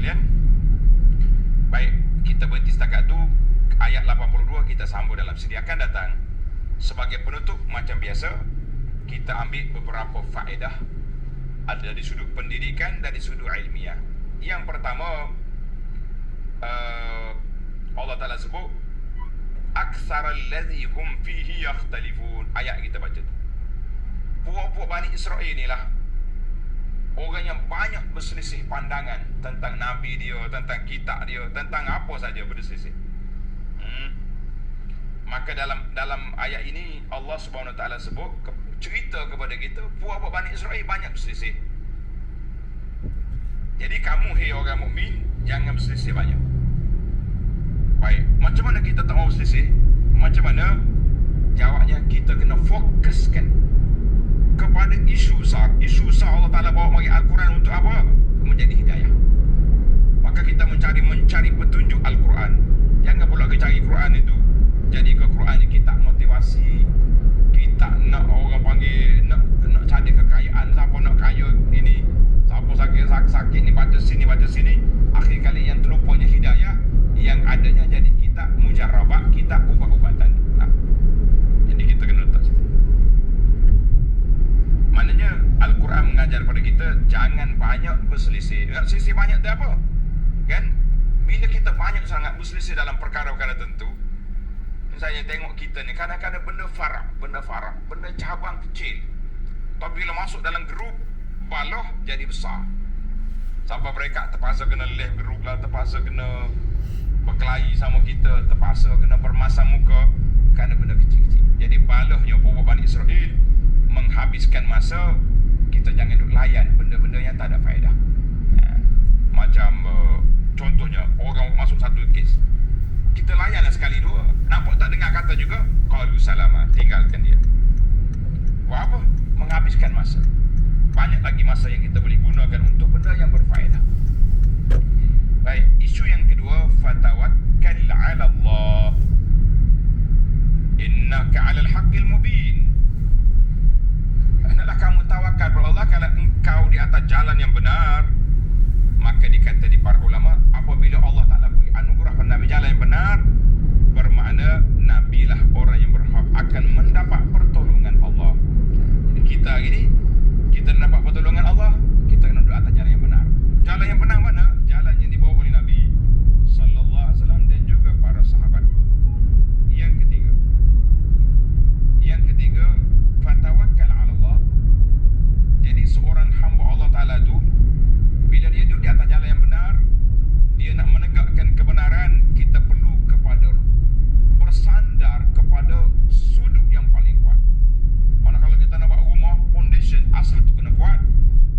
sekalian. Baik, kita berhenti setakat tu. Ayat 82 kita sambung dalam siri akan datang. Sebagai penutup, macam biasa, kita ambil beberapa faedah. Ada dari sudut pendidikan, dari sudut ilmiah. Yang pertama, Allah Ta'ala sebut aktsaral ladzi hum fihi yakhtalifun. Ayat kita baca tu, puak-puak Bani Israel inilah orang yang banyak berselisih pandangan tentang Nabi dia, tentang kitab dia, tentang apa saja berselisih. Maka dalam ayat ini Allah Subhanahu Wa Taala sebut, cerita kepada kita, puak-puak Bani Israel banyak berselisih. Jadi kamu, hei orang mukmin, jangan berselisih banyak. Baik, macam mana kita tak mau berselisih? Macam mana? Jawabnya, kita kena fokuskan kepada isu besar. Isu besar Allah Ta'ala bawa bagi Al-Quran untuk apa? Menjadi hidayah. Maka kita mencari petunjuk Al-Quran. Jangan pula kita cari Quran itu jadi ke Quran ni kita motivasi, kita nak orang panggil nak cari kekayaan, siapa nak kaya ini, siapa sakit ni baca sini. Akhir kali yang terlupanya hidayah, yang adanya jadi kita mujarabah, kita ubat-ubatan. Jadi kita kena letak situ. Maknanya Al-Quran mengajar pada kita jangan banyak berselisih. Selisih banyak tu apa? Kan? Bila kita banyak sangat berselisih dalam perkara-perkara tentu, misalnya tengok kita ni kadang-kadang benda farah, benda cabang kecil, tapi bila masuk dalam grup baloh jadi besar. Sampai mereka terpaksa kena leh grup lah, terpaksa kena berkelahi sama kita, terpaksa kena bermasam muka kerana benda kecil-kecil. Jadi balahnya puak Bani Israel menghabiskan masa, kita jangan duk layan benda-benda yang tak ada faedah. Macam contohnya orang masuk satu kes, kita layanlah sekali dua, nampak tak dengar kata juga, qalu salama, tinggalkan dia. Buat apa? Menghabiskan masa. Banyak lagi masa yang kita boleh gunakan untuk benda yang berfaedah. Baik, isu yang kedua, fatawakkal 'ala Allah innaka 'alal haqqil mubin. Hendaklah kamu tawakal kepada Allah kalau engkau di atas jalan yang benar. Maka dikata di para ulama, apabila Allah Ta'ala beri anugerah pada Nabi jalan yang benar, bermakna Nabilah orang yang berhak akan mendapat pertolongan Allah. Jadi kita ini, kita nak dapat pertolongan Allah, kita kena duduk atas jalan yang benar. Jalan yang benar mana? Jalan yang dibawa oleh Nabi Sallallahu Alaihi Wasallam dan juga para sahabat. Yang ketiga, fatawakkal 'ala Allah. Jadi seorang hamba Allah Ta'ala tu, bila dia duduk di atas jalan yang benar, dia nak menegakkan kebenaran, kita perlu kepada bersandar kepada sudut yang paling kuat. Mana kalau kita nak buat rumah, foundation, asas tu kena kuat.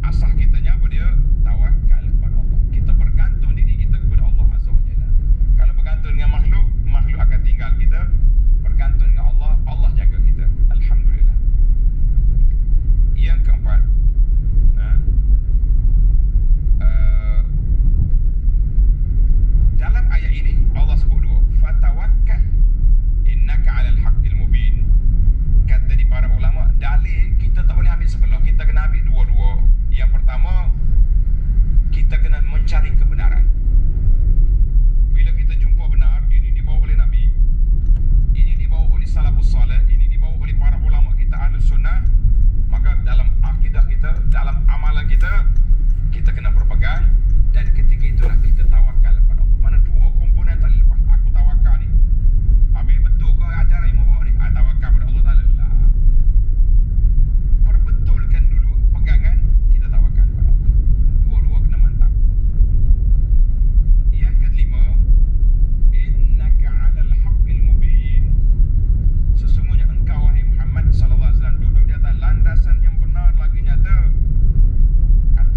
Asas kitanya apa dia? Tawakal kepada Allah. Kita bergantung diri kita kepada Allah Azza wa Jalla. Kalau bergantung dengan makhluk, makhluk akan tinggal kita. Bergantung dengan Allah, Allah jaga kita. Alhamdulillah. Yang keempat, dalam ayat ini Allah sebut dua, fatawakkal innaka 'alal haqqil mubin. Kata di para ulama, dalil kita tak boleh ambil sebelah, kita kena ambil dua-dua. Yang pertama, kita kena mencari kebenaran. Bila kita jumpa benar, ini dibawa oleh Nabi, ini dibawa oleh salafus salih, ini dibawa oleh para ulama kita Ahlus Sunnah, maka dalam akidah kita, dalam amalan kita, kita kena berpegang. Dan ketika itulah kita tawakal kepada Allah. Mana dua komponen tak lepas. Aku tawakal ni, habis betul ke ajaran yang bawa ni? Tawakal kepada Allah Ta'ala lah. Perbetulkan dulu pegangan, kita tawakal kepada Allah. Dua-dua kena mantap. Yang kelima, innaka 'alal haqqil mubin. Sesungguhnya engkau wahai Muhammad sallallahu alaihi wasallam duduk di atas landasan yang benar lagi nyata. Kata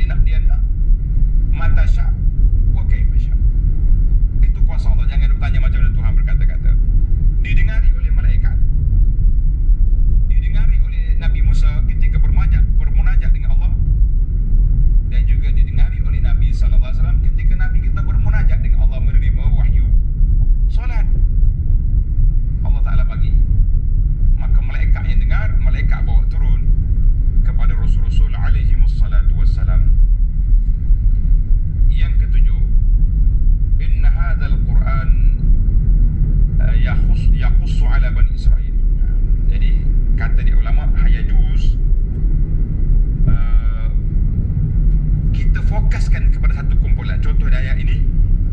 dia nak. Mata sya wa kaifa sya. Itu kuasa Allah. Jangan duk tanya macam mana Tuhan berkata-kata. Didengari oleh malaikat, didengari oleh Nabi Musa ketika bermunajat dengan Allah, dan juga didengari oleh Nabi SAW ketika Nabi kita bermunajat dengan Allah menerima wahyu solat. Allah Ta'ala bagi, maka malaikat yang dengar, malaikat bawa turun kepada Rasul-Rasul alaihimussalatu wassalam. Yang ketujuh, inna hadzal Quran yaqussu ala Bani Israel. Jadi kata di ulama, hayajuz kita fokuskan kepada satu kumpulan. Contoh di ayat ini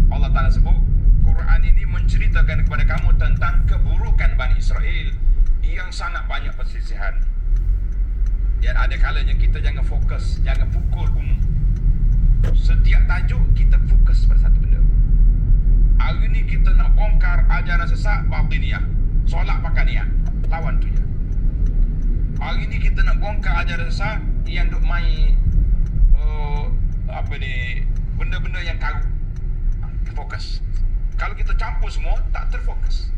Allah Ta'ala sebut Quran ini menceritakan kepada kamu tentang keburukan Bani Israel yang sangat banyak perselisihan. Dan ada kalanya kita jangan fokus, jangan pukul umum. Setiap tajuk kita fokus pada satu benda. Hari ni kita nak bongkar ajaran sesat batiniyah, solat pakai niat, lawan tu je. Hari ni kita nak bongkar ajaran sesat yang duk main benda-benda yang karu. Fokus. Kalau kita campur semua, tak terfokus.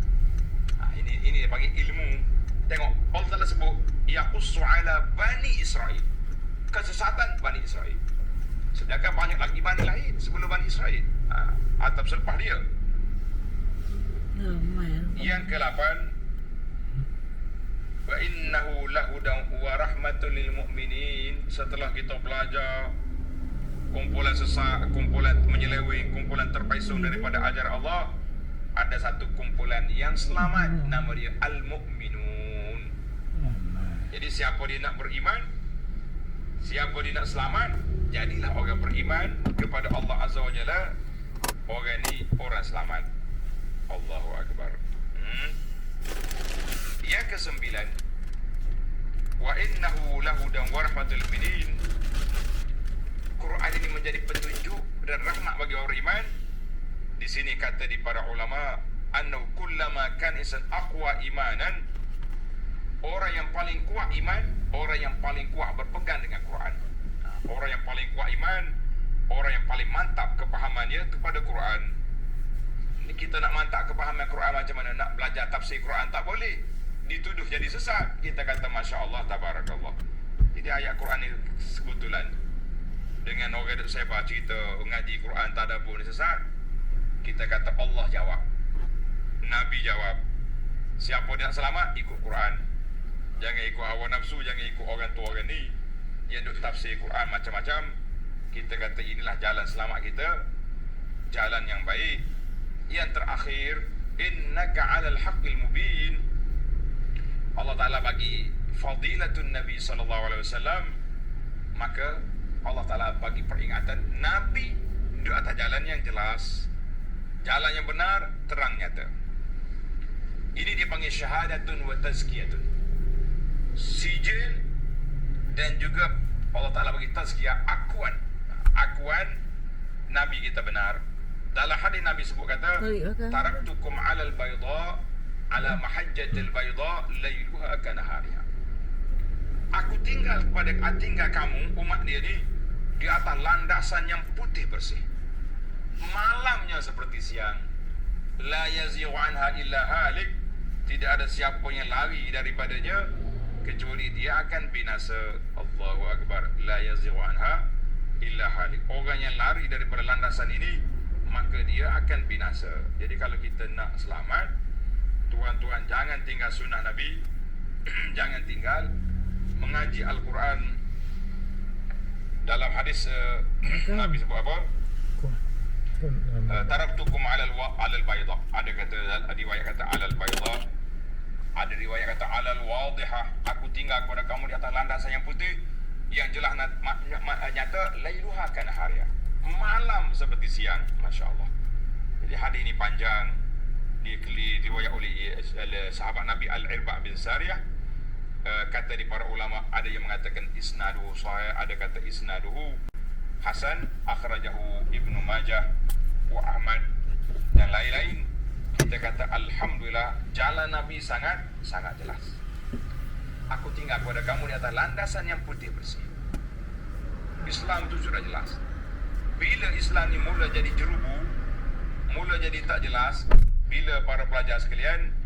Ini dia panggil ilmu. Tengok, Allah Ta'ala sebut yaqussu ala Bani Israel, kesesatan Bani Israel. Sedangkan banyak lagi Bani lain sebelum Bani Israel, atau selepas dia. Yang ke-8, wa innahu lahudan wa rahmatul lil mu'minin. Setelah kita belajar kumpulan sesat, kumpulan menyeleweng, kumpulan terpaisung daripada ajaran Allah, ada satu kumpulan yang selamat, nama dia Al-Mu'minun. Jadi siapa dia nak beriman, siapa dia nak selamat, jadilah orang beriman kepada Allah Azza wa Jalla. Orang ni orang selamat. Allahu Akbar. Yang ke-9, wa innahu lahudan wa rahmatul mu'minin. Quran ini menjadi petunjuk dan rahmat bagi orang beriman. Di sini kata di para ulama, annahu kullama kan insan aqwa imanan, orang yang paling kuat iman, orang yang paling kuat berpegang dengan Quran. Orang yang paling kuat iman, orang yang paling mantap kepahamannya kepada Quran. Ini kita nak mantap kepahaman Quran macam mana? Nak belajar tafsir Quran tak boleh, dituduh jadi sesat. Kita kata Masya Allah, Tabarakallah. Jadi ayat Quran ini kebetulan dengan orang yang saya baca cerita ngaji Quran tadabbur ni sesat, kita kata Allah jawab, Nabi jawab. Siapa dia nak selamat, ikut Quran. Jangan ikut hawa nafsu, jangan ikut orang tu orang ni yang duk tafsir Quran macam-macam. Kita kata inilah jalan selamat kita, jalan yang baik. Yang terakhir, innaka 'alal haqqil mubin. Allah Ta'ala bagi fadilatun Nabi SAW, maka Allah Ta'ala bagi peringatan Nabi duduk atas jalan yang jelas, jalan yang benar, terang nyata. Ini dipanggil syahadatun wa tazkiyatun, sijil, dan juga Allah Ta'ala bagi tazkiyah, akuan Nabi kita benar. Dalam hadis Nabi sebut kata, taraktukum alal bayda ala mahajjatil bayda layluha kanahariha. Aku tinggal kamu umat dia ni di atas landasan yang putih bersih, malamnya seperti siang. La yazighu anha illa halik. Tidak ada siapa yang lari daripadanya kecuali dia akan binasa. Allahu Akbar. La yazighu anha illa halik. Orang yang lari daripada landasan ini, maka dia akan binasa. Jadi kalau kita nak selamat, tuan-tuan jangan tinggal sunnah Nabi, jangan tinggal mengaji Al-Quran. Dalam hadis Nabi sebut apa? Taraktukum alal bayda. Ada kata riwayat kata alal bayda, ada riwayat kata alal wadihah. Aku tinggal kepada kamu di atas landasan yang putih, yang jelas nyata, lailuha kanahariha, malam seperti siang. Masya Allah. Jadi hadis ini panjang, diriwayat oleh sahabat Nabi Al-Irbad bin Sariyah. Kata di para ulama, ada yang mengatakan isnaduhu sahih, ada kata isnaduhu hasan, akhrajahu Ibnu Majah wa Ahmad dan lain-lain. Kita kata alhamdulillah, jalan Nabi sangat jelas. Aku tinggal kepada kamu di atas landasan yang putih bersih. Islam tu sudah jelas. Bila Islam ni mula jadi jerubu, mula jadi tak jelas, bila para pelajar sekalian,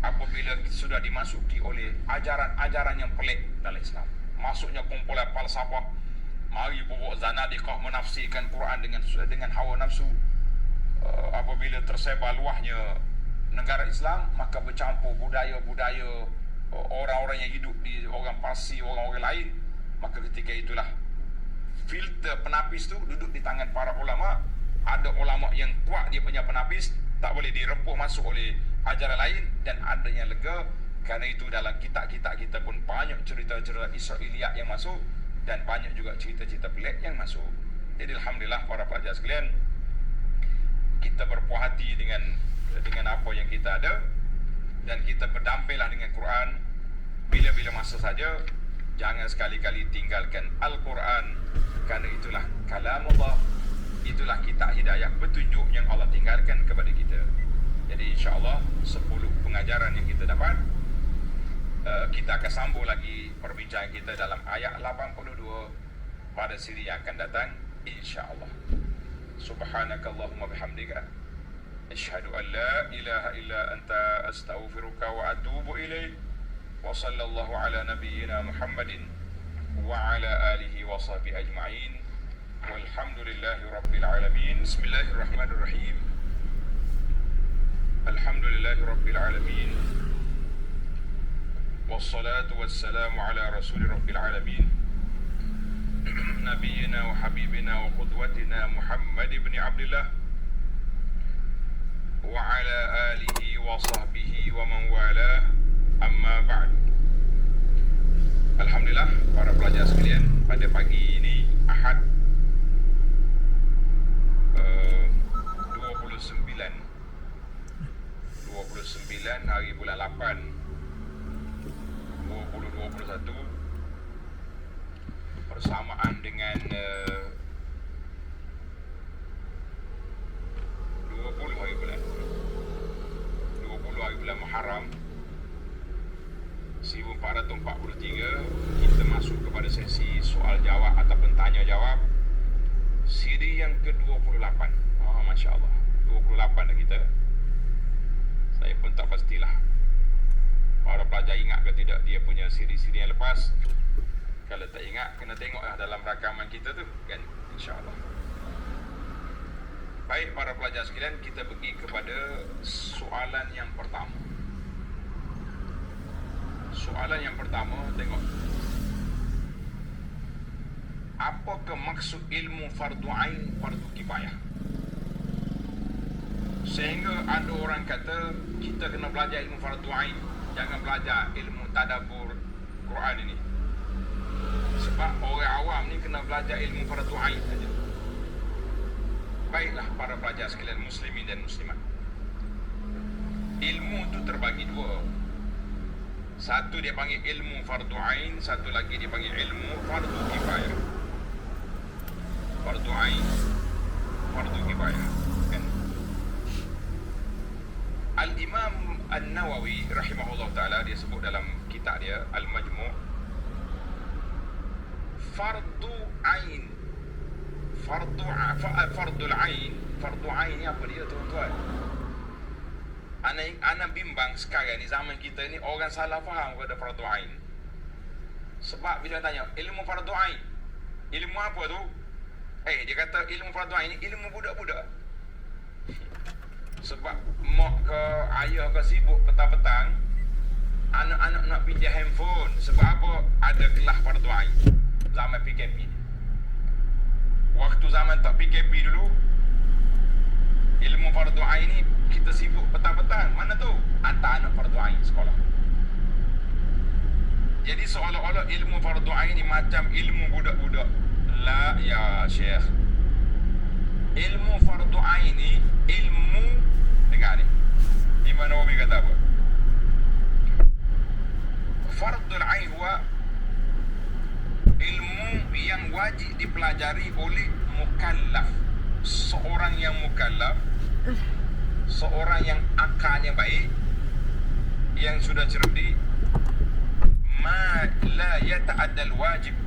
apabila sudah dimasuki oleh ajaran-ajaran yang pelik dalam Islam. Masuknya kumpulan falsafah, mari bawa zanadiqah menafsirkan Quran dengan hawa nafsu. Apabila tersebar luahnya negara Islam, maka bercampur budaya-budaya orang-orang yang hidup di orang Parsi, orang-orang lain. Maka ketika itulah filter penapis tu duduk di tangan para ulama. Ada ulama yang kuat dia punya penapis, tak boleh dirempuh masuk oleh ajaran lain, dan ada yang lega. Kerana itu dalam kitab-kitab kita pun banyak cerita-cerita Israiliyat yang masuk, dan banyak juga cerita-cerita pelik yang masuk. Jadi alhamdulillah para pelajar sekalian, kita berpuas hati dengan apa yang kita ada, dan kita berdampinglah dengan Quran. Bila-bila masa saja, jangan sekali-kali tinggalkan Al-Quran, kerana itulah kalamullah, itulah kitab hidayah, petunjuk yang Allah tinggalkan kepada kita. Jadi insya-Allah 10 pengajaran yang kita dapat, kita akan sambung lagi perbincangan kita dalam ayat 82 pada siri yang akan datang insya-Allah. Subhanakallahumma bihamdika asyhadu an la ilaha illa anta astaghfiruka wa atubu ilaik. Wa sallallahu ala nabiyyina Muhammadin wa ala alihi wa sahbihi ajma'in. Walhamdulillahi rabbil alamin. Bismillahirrahmanirrahim. Alhamdulillahi rabbil alamin. Wassalatu wassalamu ala rasuli rabbil alamin. Nabiyyina wa habibina wa qudwatina Muhammad ibn Abdullah wa ala alihi wa sahbihi wa man walah. Amma ba'd. Alhamdulillah para pelajar sekalian, pada pagi ini Ahad 29 hari bulan 8 2021, bersamaan dengan 20 hari bulan Muharram 1443, kita masuk kepada sesi soal jawab ataupun tanya jawab siri yang ke-28. Masya Allah, 28 dah kita. Saya pun tak pastilah para pelajar ingat ke tidak dia punya siri-siri yang lepas. Kalau tak ingat, kena tengoklah dalam rakaman kita tu kan, insya-Allah. Baik para pelajar sekalian, kita pergi kepada soalan yang pertama. Soalan yang pertama, tengok. Apakah maksud ilmu fardu ain, fardu kifayah? Sehingga ada orang kata kita kena belajar ilmu fardu ain, jangan belajar ilmu tadabbur Quran ini. Sebab orang awam ni kena belajar ilmu fardu ain saja. Baiklah para pelajar sekalian muslimin dan muslimat, ilmu tu terbagi dua. Satu dia panggil ilmu fardu ain, satu lagi dia panggil ilmu fardu kifayah. Fardu ain, fardu kifayah kan? Al-Imam An-Nawawi rahimahullah ta'ala, dia sebut dalam kitab dia Al-Majmu', fardu ain, fardul ain. Fardu ain ni apa dia tuan-tuan? Ana bimbang sekarang ni, zaman kita ni orang salah faham kepada fardu ain. Sebab bila tanya ilmu fardu ain, ilmu apa tu? Dia kata ilmu fardu ain ni ilmu budak-budak. Sebab mak ke ayah ke sibuk petang-petang, anak-anak nak pinjam handphone. Sebab apa? Ada kelas fardu ain zaman PKP. Waktu zaman tak PKP dulu, ilmu fardu ain ni kita sibuk petang-petang. Mana tu? Hantar anak fardu ain sekolah. Jadi seolah-olah ilmu fardu ain ni macam ilmu budak-budak. La ya Syekh. Ilmu fardu ain ni ilmu, dengar ni, Imam Nawawi kata apa? Fardul ain huwa ilmu yang wajib dipelajari oleh mukallaf. Seorang yang mukallaf, seorang yang akalnya baik, yang sudah cerdik, ma la yata'addal wajib,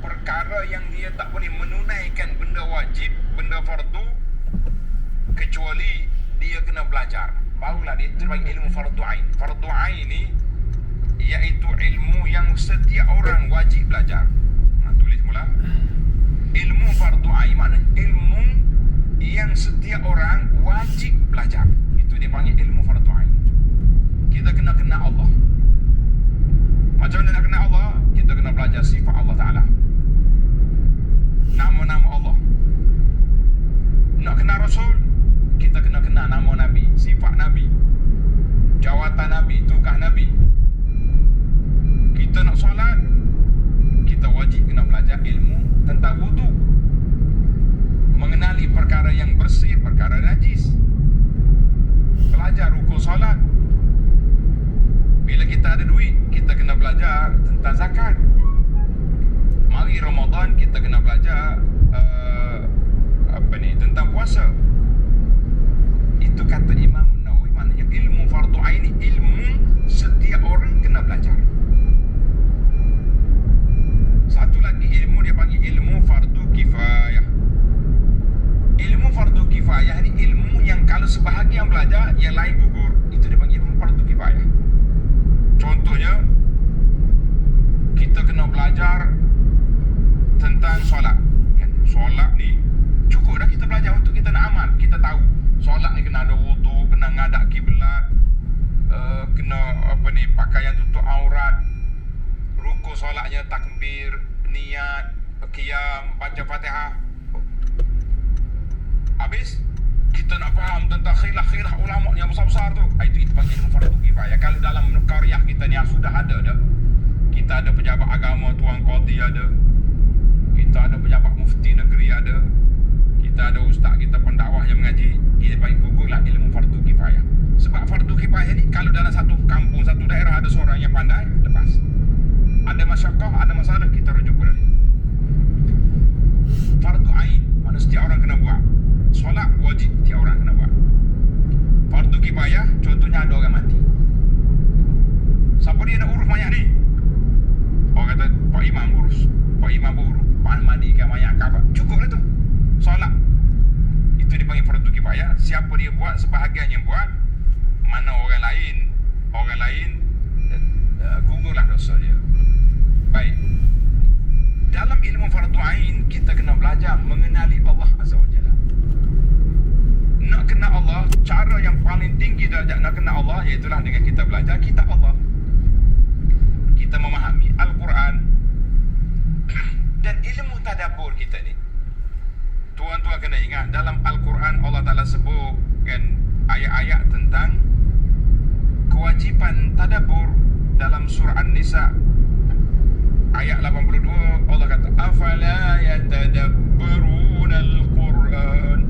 perkara perkara yang dia tak boleh menunaikan benda wajib, benda fardu, kecuali dia kena belajar. Barulah dia terbagi ilmu fardu ain. Fardu ain ni iaitu ilmu yang setiap orang wajib belajar. Tulis mula. Ilmu fardu ain maknanya ilmu yang setiap orang wajib belajar. Itu dia panggil ilmu fardu ain. Kita kena kenal Allah. Macam mana nak kenal Allah? Kita kena belajar sifat Allah Ta'ala, nama-nama Allah. Nak kenal Rasul, kita kena kenal nama Nabi, sifat Nabi, jawatan Nabi, tugas Nabi. Kita nak solat, kita wajib kena belajar ilmu tentang wudu, mengenali perkara yang bersih, perkara najis, belajar rukun solat. Bila kita ada duit, kita kena belajar tentang zakat. Mari Ramadan, kita kena belajar tentang puasa. Itu kata Imam Nawawi, maknanya ilmu fardu ain ni ilmu setiap orang kena belajar. Satu lagi ilmu dia panggil ilmu fardu kifayah. Ilmu fardu kifayah ni ilmu yang kalau sebahagian belajar, yang lain gugur. Itu dia panggil ilmu fardu kifayah. Contohnya, kita kena belajar tentang solat. Solat ni cukup dah kita belajar untuk kita nak amal. Kita tahu solat ni kena ada wudu, kena ngadap kiblat, kena pakaian tutup aurat, rukuk solatnya takbir, niat, qiyam, baca Fatihah. Habis kita nak faham tentang khilaf ulama yang besar-besar tu. Itu panggil ilmu fardu kifayah. Kalau dalam qaryah kita ni sudah ada dah. Kita ada pejabat agama, tuan qadi ada. Kita ada pejabat mufti negeri ada. Kita ada ustaz kita pendakwah yang mengaji. Dia panggil gugurlah ilmu fardu kifayah. Sebab fardu kifayah ni kalau dalam satu kampung, satu daerah ada seorang yang pandai, lepas. Ada masyarakat, ada masalah, kita rujuk kepada dia. Fardu ain, mana setiap orang kena buat. Solat wajib, setiap orang kena buat. Fardu kifayah, contohnya ada orang mati. Siapa dia nak urus mayat ni? Orang kata, Pak Imam urus. Pak Imam urus. Mandikan mayat kabar. Cukup lah tu. Solat. Itu dipanggil fardu kifayah. Siapa dia buat, sebahagian yang buat. Mana orang lain gugurlah dosa dia. Baik. Dalam ilmu fardu ain, kita kena belajar mengenali Allah Azza wa Jalla. Nak kenal Allah, cara yang paling tinggi darjat nak kenal Allah iaitulah dengan kita belajar kitab Allah. Kita memahami Al-Quran dan ilmu tadabbur kita ni. Tuan-tuan kena ingat, dalam Al-Quran Allah Ta'ala sebutkan ayat-ayat tentang kewajipan tadabbur. Dalam surah An-Nisa ayat 82 Allah kata, afala yatadabbaruna al-Quran.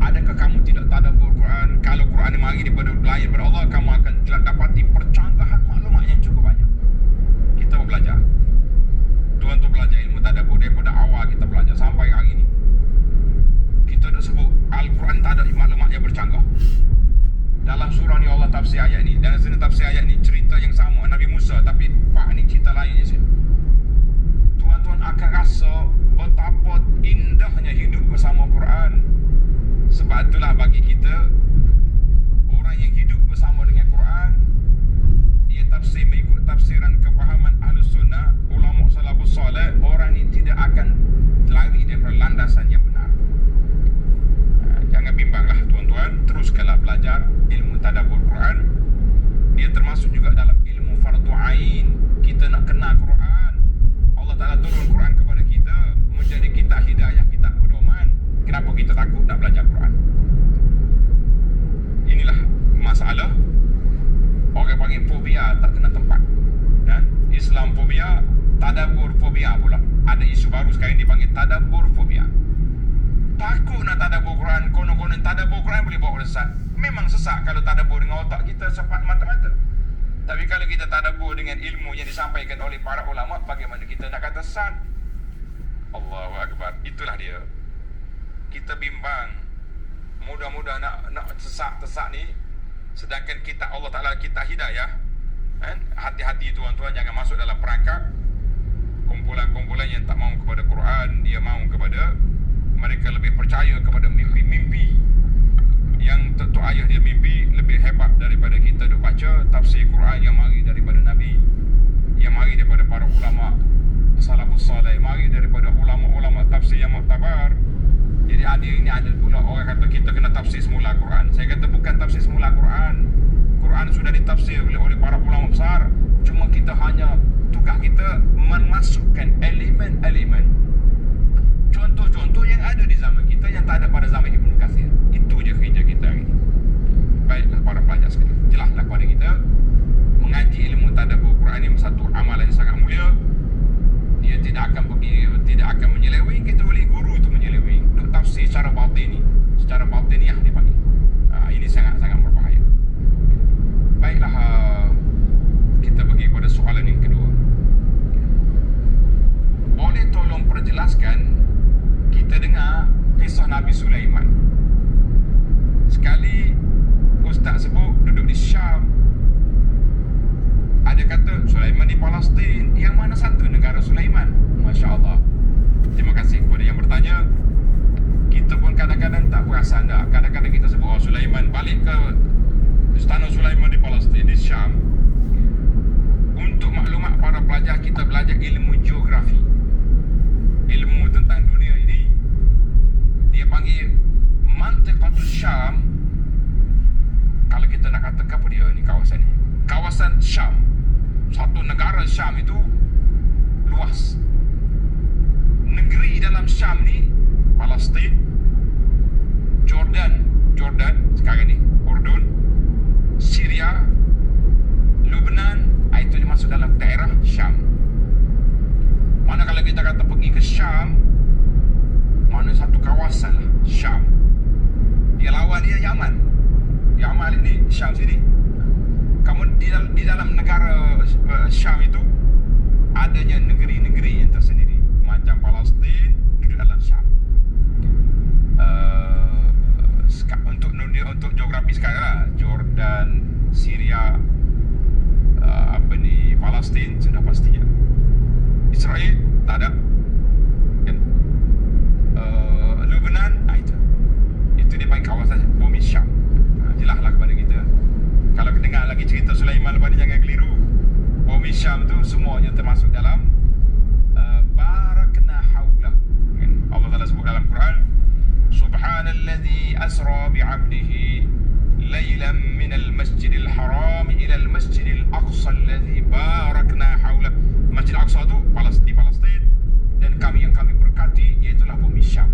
Adakah kamu tidak tadabbur Quran? Kalau Quran ni mari daripada lahir daripada Allah, kamu akan dapati percanggahan maklumat yang cukup banyak. Kita belajar. Tuan-tuan belajar ilmu tadabbur daripada awal kita belajar sampai hari ni. Kita dah sebut Al-Quran tak ada maklumat yang bercanggah. Dalam surah ni Allah tafsir ayat ni. Dalam sini tafsir ayat ni cerita yang sama Nabi Musa, tapi pak ni cerita lain je. Tuan-tuan akan rasa betapa indahnya hidup bersama Quran. Sebab itulah bagi kita, orang yang hidup bersama dengan Quran, dia tafsir mengikut tafsiran kefahaman Ahlus Sunnah, ulama salafus salih, orang ni tidak akan lari daripada landasan yang benar. Jangan bimbanglah tuan-tuan, teruskanlah belajar ilmu tadabbur Quran. Dia termasuk juga dalam ilmu fardu ain. Kita nak kenal Quran. Allah Ta'ala turun Quran kepada kita menjadi kitab hidayah, kitab pedoman. Kenapa kita takut nak belajar Quran? Inilah masalah. Orang panggil fobia tak kena tempat. Dan Islam fobia, tadabbur fobia pula. Ada isu baru sekarang dipanggil tadabbur fobia. Takut nak tadabbur Quran, konon-konon tadabbur Quran boleh bawa sesat. Memang sesat kalau tadabbur dengan otak kita sempat mata-mata. Tapi kalau kita tadabbur dengan ilmu yang disampaikan oleh para ulama, bagaimana kita nak kata sesat? Allahu Akbar. Itulah dia. Kita bimbang. Mudah-mudah nak sesat-sesat ni. Sedangkan kita Allah Ta'ala kita hidayah. Hati-hati tuan-tuan, jangan masuk dalam perangkap kumpulan-kumpulan yang lebih percaya kepada mimpi-mimpi yang tentu ayah dia mimpi lebih hebat daripada kita duk baca tafsir Quran yang mari daripada Nabi, yang mari daripada para ulama salafus salih, mari daripada ulama-ulama tafsir yang muktabar. Jadi ada pula orang kata kita kena tafsir semula Quran. Saya kata bukan tafsir semula Quran. Quran sudah ditafsir oleh para ulama besar. Cuma kita hanya tugas kita memasukkan elemen-elemen contoh-contoh yang ada di zaman kita yang tak ada pada zaman Ibnu Katsir. Itu je kerja kita hari ini. Baiklah para pelajar sekalian, jelaslah kepada kita mengaji ilmu tadabbur Quran ini satu amalan yang sangat mulia. Dia tidak akan menyeleweng kita oleh guru itu menyeleweng. Duk tafsir secara batini, secara batiniah dipanggil. Ini sangat-sangat berbahaya. Baiklah, kita pergi pada soalan yang kedua. Boleh tolong perjelaskan, kita dengar kisah Nabi Sulaiman. Sekali Ustaz sebut duduk di Syam. Ada kata Sulaiman di Palestin. Yang mana satu negara Sulaiman? Masya Allah. Terima kasih kepada yang bertanya. Kita pun kadang-kadang tak perasan dah. Kadang-kadang kita sebut Sulaiman balik ke istana Sulaiman di Palestin, di Syam. Untuk maklumat para pelajar, kita belajar ilmu geografi, ilmu tentang dunia ini. Dia panggil Mantiqatul Syam. Kalau kita nak kata apa dia ni kawasan ni? Kawasan Syam. Satu negara Syam itu luas. Negeri dalam Syam ni Palestin, Jordan sekarang ni, Urdun, Syria, Lebanon, itu dimasuk dalam daerah Syam. Mana kalau kita kata pergi ke Syam, mana satu kawasan lah Syam. Dia lawan dia Yaman. Yaman ni Syam sini. Kamu di dalam negara Syam itu adanya negeri-negeri yang tersendiri. Macam Palestin duduk dalam Syam. Untuk geografi sekarang lah, Jordan, Syria, Palestin sudah pastinya. Israel tak ada kan? Lebanon, itu dia panggil kawasan bumi Syam. Jelaslah kepada kita. Kalau dengar lagi cerita Sulaiman lepas ni, jangan keliru. Bumi Syam tu semuanya termasuk dalam barakna hawla. Allah Ta'ala sebut dalam Quran, Subhanalladzi asra bi'abdihi laylan minal masjidil haram ilal masjidil aqsa alladzi barakna hawla. Masjid Aqsa tu di Palestin, dan yang kami berkati iaitulah bumi Syam.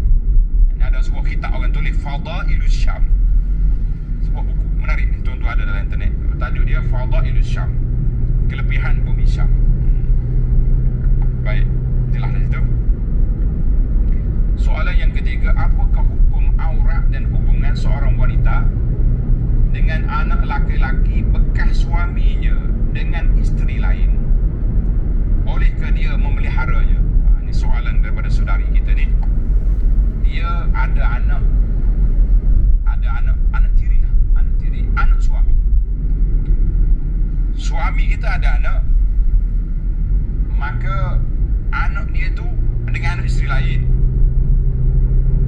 Ada sebuah kitab orang tulis Fadailus Syam, sebuah buku menarik ni, tuan-tuan ada dalam internet. Tajuk dia Fadailus Syam, kelebihan bumi Syam. Baik, itulah dari situ. Soalan yang ketiga, apakah hukum aurat dan hubungan seorang wanita dengan anak laki-laki bekas suaminya dengan isteri lain? Bolehkah dia memeliharanya? Ini soalan daripada saudari kita ni. Dia ada anak tiri lah, anak suami. Suami kita ada anak, maka anak dia tu dengan anak isteri lain.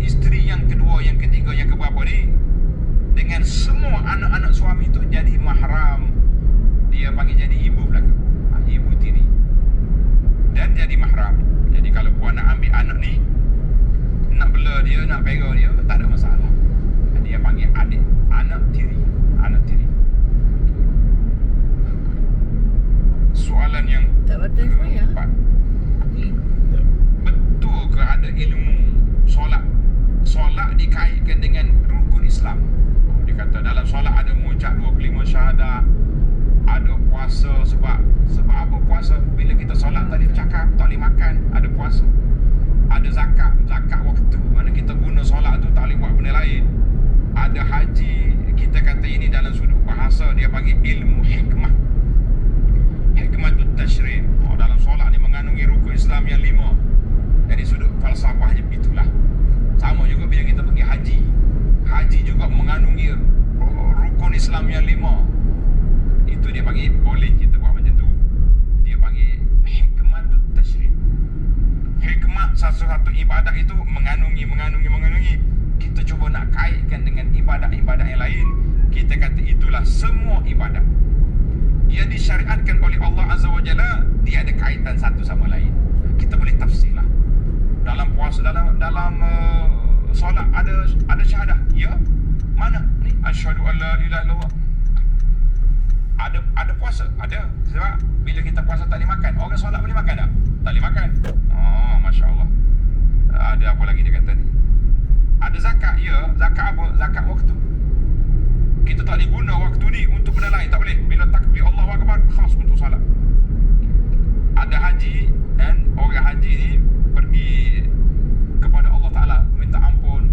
Isteri yang kedua, yang ketiga, yang keberapa ni, dengan semua anak-anak suami tu jadi mahram. Dia panggil jadi ibu belaka, ibu tiri, dan jadi mahram. Jadi kalau puan nak ambil anak ni, nak bela dia, nak pegang dia, tak ada masalah. Dia panggil adik, anak tiri. Soalan yang keempat, betul ke ada ilmu solat dikaitkan dengan rukun Islam? Dia kata dalam solat ada mengucap 2 kalimah syahadah, ada puasa. Sebab apa puasa? Bila kita solat tak boleh bercakap, tak boleh makan, ada puasa. Ada zakat waktu, mana kita guna solat tu tak boleh buat benda lain. Ada haji, kita kata ini dalam sudut bahasa dia panggil ilmu hikmah tu tashri'. Dalam solat ni mengandungi rukun satu-satu ibadat itu mengandungi. Kita cuba nak kaitkan dengan ibadat-ibadat yang lain. Kita kata itulah semua ibadat yang disyariatkan oleh Allah Azza wa Jalla, dia ada kaitan satu sama lain. Kita boleh tafsirlah. Dalam puasa, dalam solat ada syahadah. Ya, mana ni? Asyhadu an la ilaha illallah. Ada puasa, ada. Sebab bila kita puasa tak boleh makan. Orang solat boleh makan tak? Tak boleh makan. Oh, Masya Allah. Ada apa lagi dia kata ni? Ada zakat, ya. Zakat apa? Zakat waktu. Kita tak boleh guna waktu ni untuk benda lain. Tak boleh. Bila takbir Allahu Akbar, khas untuk salat. Ada haji, dan orang haji ni pergi kepada Allah Ta'ala, minta ampun,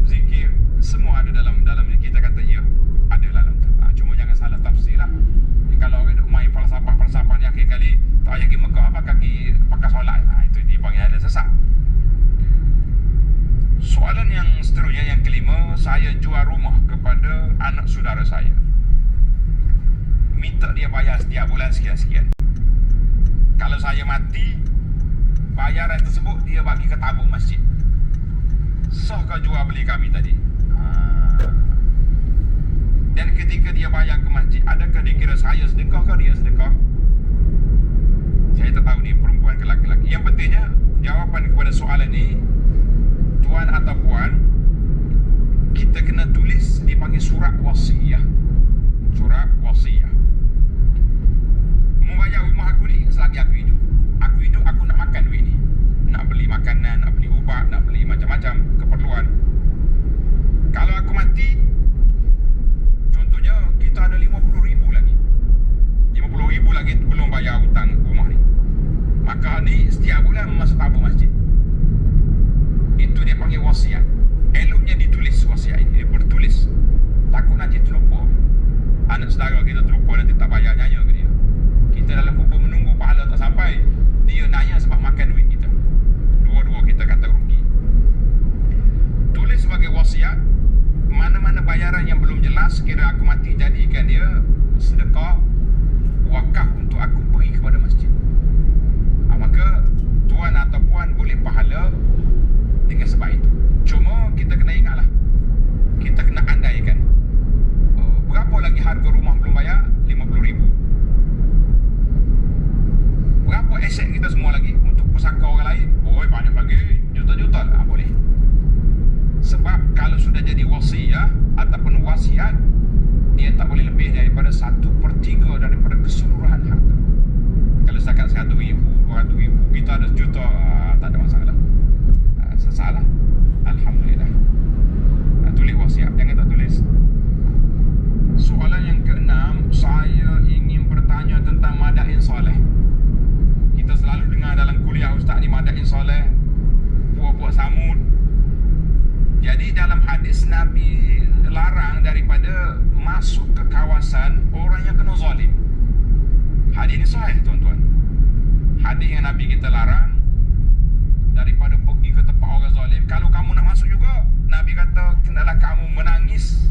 zikir, semua ada dalam ni. Kita kata ya, ada dalam tu. Cuma jangan salah tafsir lah. Kalau orang duk main falsafah ni akhir kali, tak payah pergi Mekah, apa kaki pakai solat. Itu dipanggil ada sesat. Soalan yang seterusnya, yang kelima, saya jual rumah kepada anak saudara saya. Minta dia bayar setiap bulan sekian-sekian. Kalau saya mati, bayaran tersebut dia bagi ke tabung masjid. Sahkah jual beli kami tadi? Dan ketika dia bayar ke masjid, adakah dikira saya sedekah ke dia sedekah? Saya tak tahu ni perempuan ke laki-laki. Yang pentingnya, jawapan kepada soalan ni, tuan atau puan, kita kena tulis, dipanggil surat wasiat. Surat wasiat. Membayar rumah aku ni selagi aku hidup. Aku hidup, aku nak makan duit ni. Nak beli makanan, nak beli ubat, nak beli macam-macam keperluan. Kalau aku mati, contohnya kita ada 50,000 lagi. 50,000 lagi belum bayar hutang rumah ni. Maka ni setiap bulan masuk tabung masjid. Itu dia panggil wasiat. Eloknya ditulis wasiat ini, dia bertulis. Takut nanti terlupa. Anak saudara kita terlupa, nanti tak bayar nyanyi ke dia. Kita dalam kubur menunggu pahala tak sampai, dia nanya sebab makan duit kita. Dua-dua kita kata rugi. Tulis sebagai wasiat. Mana-mana bayaran yang belum jelas, kira aku mati, jadikan dia sedekah, wakaf untuk aku beri kepada masjid. Maka tuan atau puan boleh pahala dengan sebab itu. Cuma kita kena ingatlah, kita kena andaikan berapa lagi harga rumah belum bayar? 50,000. Berapa aset kita semua lagi untuk pusaka orang lain? Banyak lagi, juta-juta lah. Boleh. Sebab kalau sudah jadi wasiat ataupun wasiat, dia tak boleh lebih daripada 1/3 daripada keseluruhan harta. Kalau setakat 100,000, 200,000, kita ada sejuta, tak ada masalah. Sesalah, alhamdulillah. Tulis wasiat, jangan tak tulis. Soalan yang keenam, saya ingin bertanya tentang madain soleh. Kita selalu dengar dalam kuliah ustaz ni, madain soleh, puak-puak samud. Jadi dalam hadis Nabi larang daripada masuk ke kawasan orang yang kena zalim. Hadis ini sahih tuan-tuan. Hadis yang Nabi kita larang daripada pergi ke tempat orang zalim. Kalau kamu nak masuk juga, Nabi kata, kenalah kamu menangis.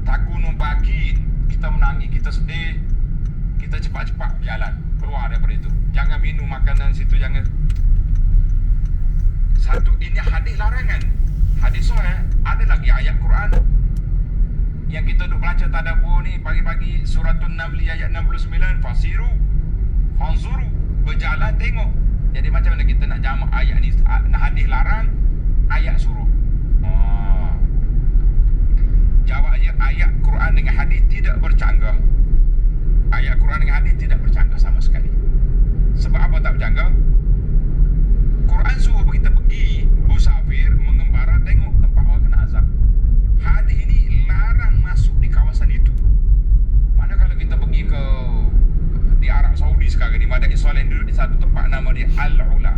Takunu baki, kita menangis, kita sedih, kita cepat-cepat berjalan keluar daripada itu. Jangan minum makanan situ, jangan. Satu, ini hadis larangan. Hadis sahih. Ada lagi ayat Quran yang kita duk baca tadabbur ni pagi-pagi, Suratun Naml ayat 69, fasiru fanzuru, berjalan tengok. Jadi macam mana kita nak jamak ayat ni? Hadis larang, ayat suruh. Jawabnya, ayat Quran dengan hadis tidak bercanggah. Ayat Quran dengan hadis tidak bercanggah sama sekali. Sebab apa tak bercanggah? Quran suruh kita pergi musafir, mengembara, tengok tempat orang kena azab. Hadis ini larang masuk di kawasan itu. Mana kalau kita pergi ke di Arab Saudi sekarang ni, Madain Soleh duduk di satu tempat nama dia Al-Ula.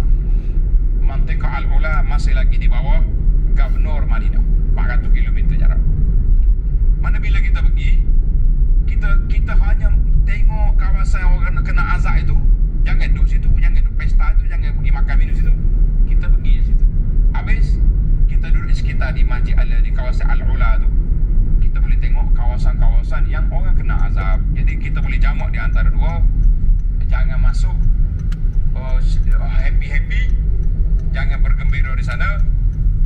Mantika Al-Ula masih lagi di bawah Gubernur Madinah, 400 km jarak. Mana bila kita pergi, kita hanya tengok kawasan orang kena azab itu. Jangan duduk situ, jangan duduk pesta itu, jangan pergi makan minum situ. Kita pergi di situ. Habis kita duduk di sekitar di Masjid di kawasan Al-Ula tu, kita boleh tengok kawasan-kawasan yang orang kena azab. Jadi kita boleh jamak di antara dua. Jangan masuk happy-happy, gembira di sana.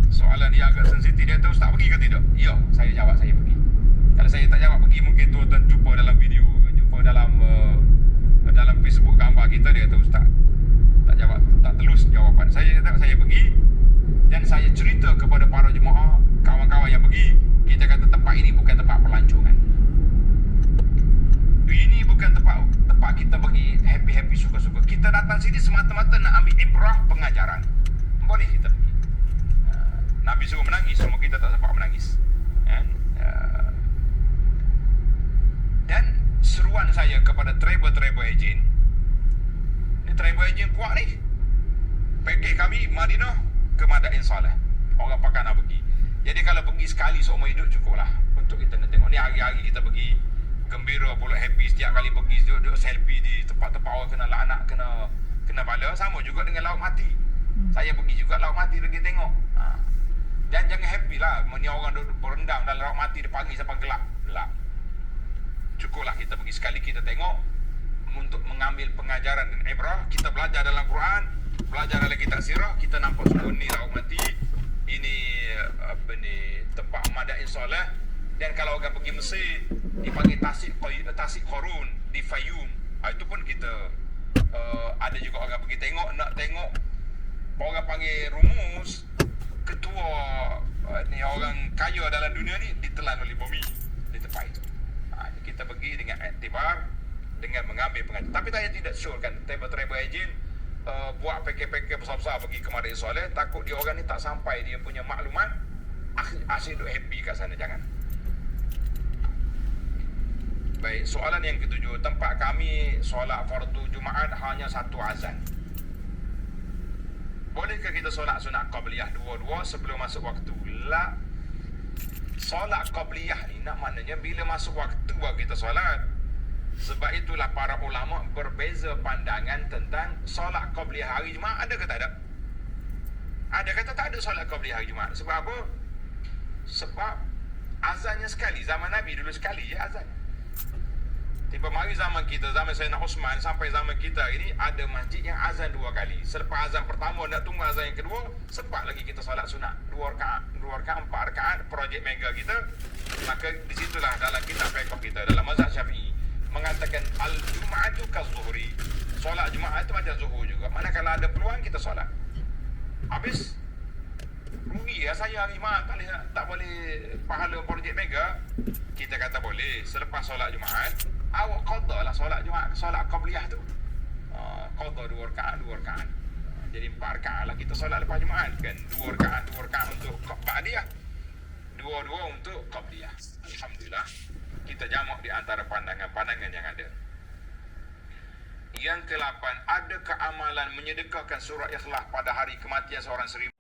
Soalan dia agak sensitif, dia tahu tak pergi ke tidak? Ya, saya jawab saya pergi. Kalau saya tak jawab pergi, mungkin tuan-tuan jumpa dalam video, jumpa dalam Facebook gambar kita, dia tahu tak jawab, tak telus jawapan. Saya kata saya pergi dan saya cerita kepada para jemaah, kawan-kawan yang pergi, kita kata tempat ini bukan tempat pelancongan. Ini bukan tempat kita pergi happy-happy suka-suka. Kita datang sini semata-mata nak ambil ibrah pengajaran. Boleh kita pergi. Nabi suruh menangis, semua kita tak sempat menangis. Dan seruan saya kepada travel agent, ni travel agent kuat ni. Pakej kami Madinah ke Madain Saleh. Orang pakai nak pergi. Jadi kalau pergi sekali seumur hidup cukuplah untuk kita nak tengok. Ni hari-hari kita pergi gembira pula, happy setiap kali pergi, duduk selfie di tempat-tempat orang kena laknat, kena bala. Sama juga dengan Laut Mati. Saya pergi juga Laut Mati pergi tengok. Dan jangan happy lah ni orang duduk berendam dalam Laut Mati dia pagi sampai gelap. Cukuplah kita pergi sekali, kita tengok untuk mengambil pengajaran dan ibrah. Kita belajar dalam Quran, belajar dalam kitab sirah, kita nampak semua ni Laut Mati, ini tempat Madain Saleh. Dan kalau orang pergi Mesir dipanggil Tasik Qarun di Fayum, itu pun kita ada juga orang pergi tengok, nak tengok orang panggil rumus ketua ni orang kaya dalam dunia ni ditelan oleh bumi di tempat itu. Kita pergi dengan iktibar, dengan mengambil pengajaran. Tapi saya tidak syorkan travel agent buat paket-paket besar-besar pergi ke Madain Saleh, takut dia orang ni tak sampai dia punya maklumat, asyik duk happy kat sana. Jangan. Baik, soalan yang ketujuh, tempat kami solat fardu Jumaat hanya satu azan. Bolehkah kita solat sunat qabliyah dua-dua sebelum masuk waktu? La. Solat qabliyah ni nak maknanya bila masuk waktu baru kita solat. Sebab itulah para ulama berbeza pandangan tentang solat qabliyah hari Jumaat. Ada ke tak ada? Ada kata tak ada solat qabliyah hari Jumaat. Sebab apa? Sebab azannya sekali. Zaman Nabi dulu sekali je azan. Tiba mari zaman kita, zaman Sayyidina Osman sampai zaman kita ini, ada masjid yang azan 2 kali. Selepas azan pertama nak tunggu azan yang kedua, sempat lagi kita solat sunat 2 rakaat, 4 rakaat, projek mega kita. Maka di situlah dalam kitab fiqh kita, dalam mazhab Syafi'i mengatakan al-Jum'atu kaz-zuhri. Solat Jumaat itu macam zuhur juga. Mana kalau ada peluang kita solat. Habis rugi ya saya hari Jumaat tak boleh pahala projek mega. Kita kata boleh selepas solat Jumaat awak qada lah solat Jumaat, solat qabliyah tu. Qada 2 rakaat. Jadi 4 rakaat lah kita solat lepas Jumaat kan. 2 rakaat untuk ba'diyah. 2 untuk qabliyah. Alhamdulillah kita jamak di antara pandangan-pandangan yang ada. Yang ke-8, adakah amalan menyedekahkan surah Ikhlas pada hari kematian seorang 1000?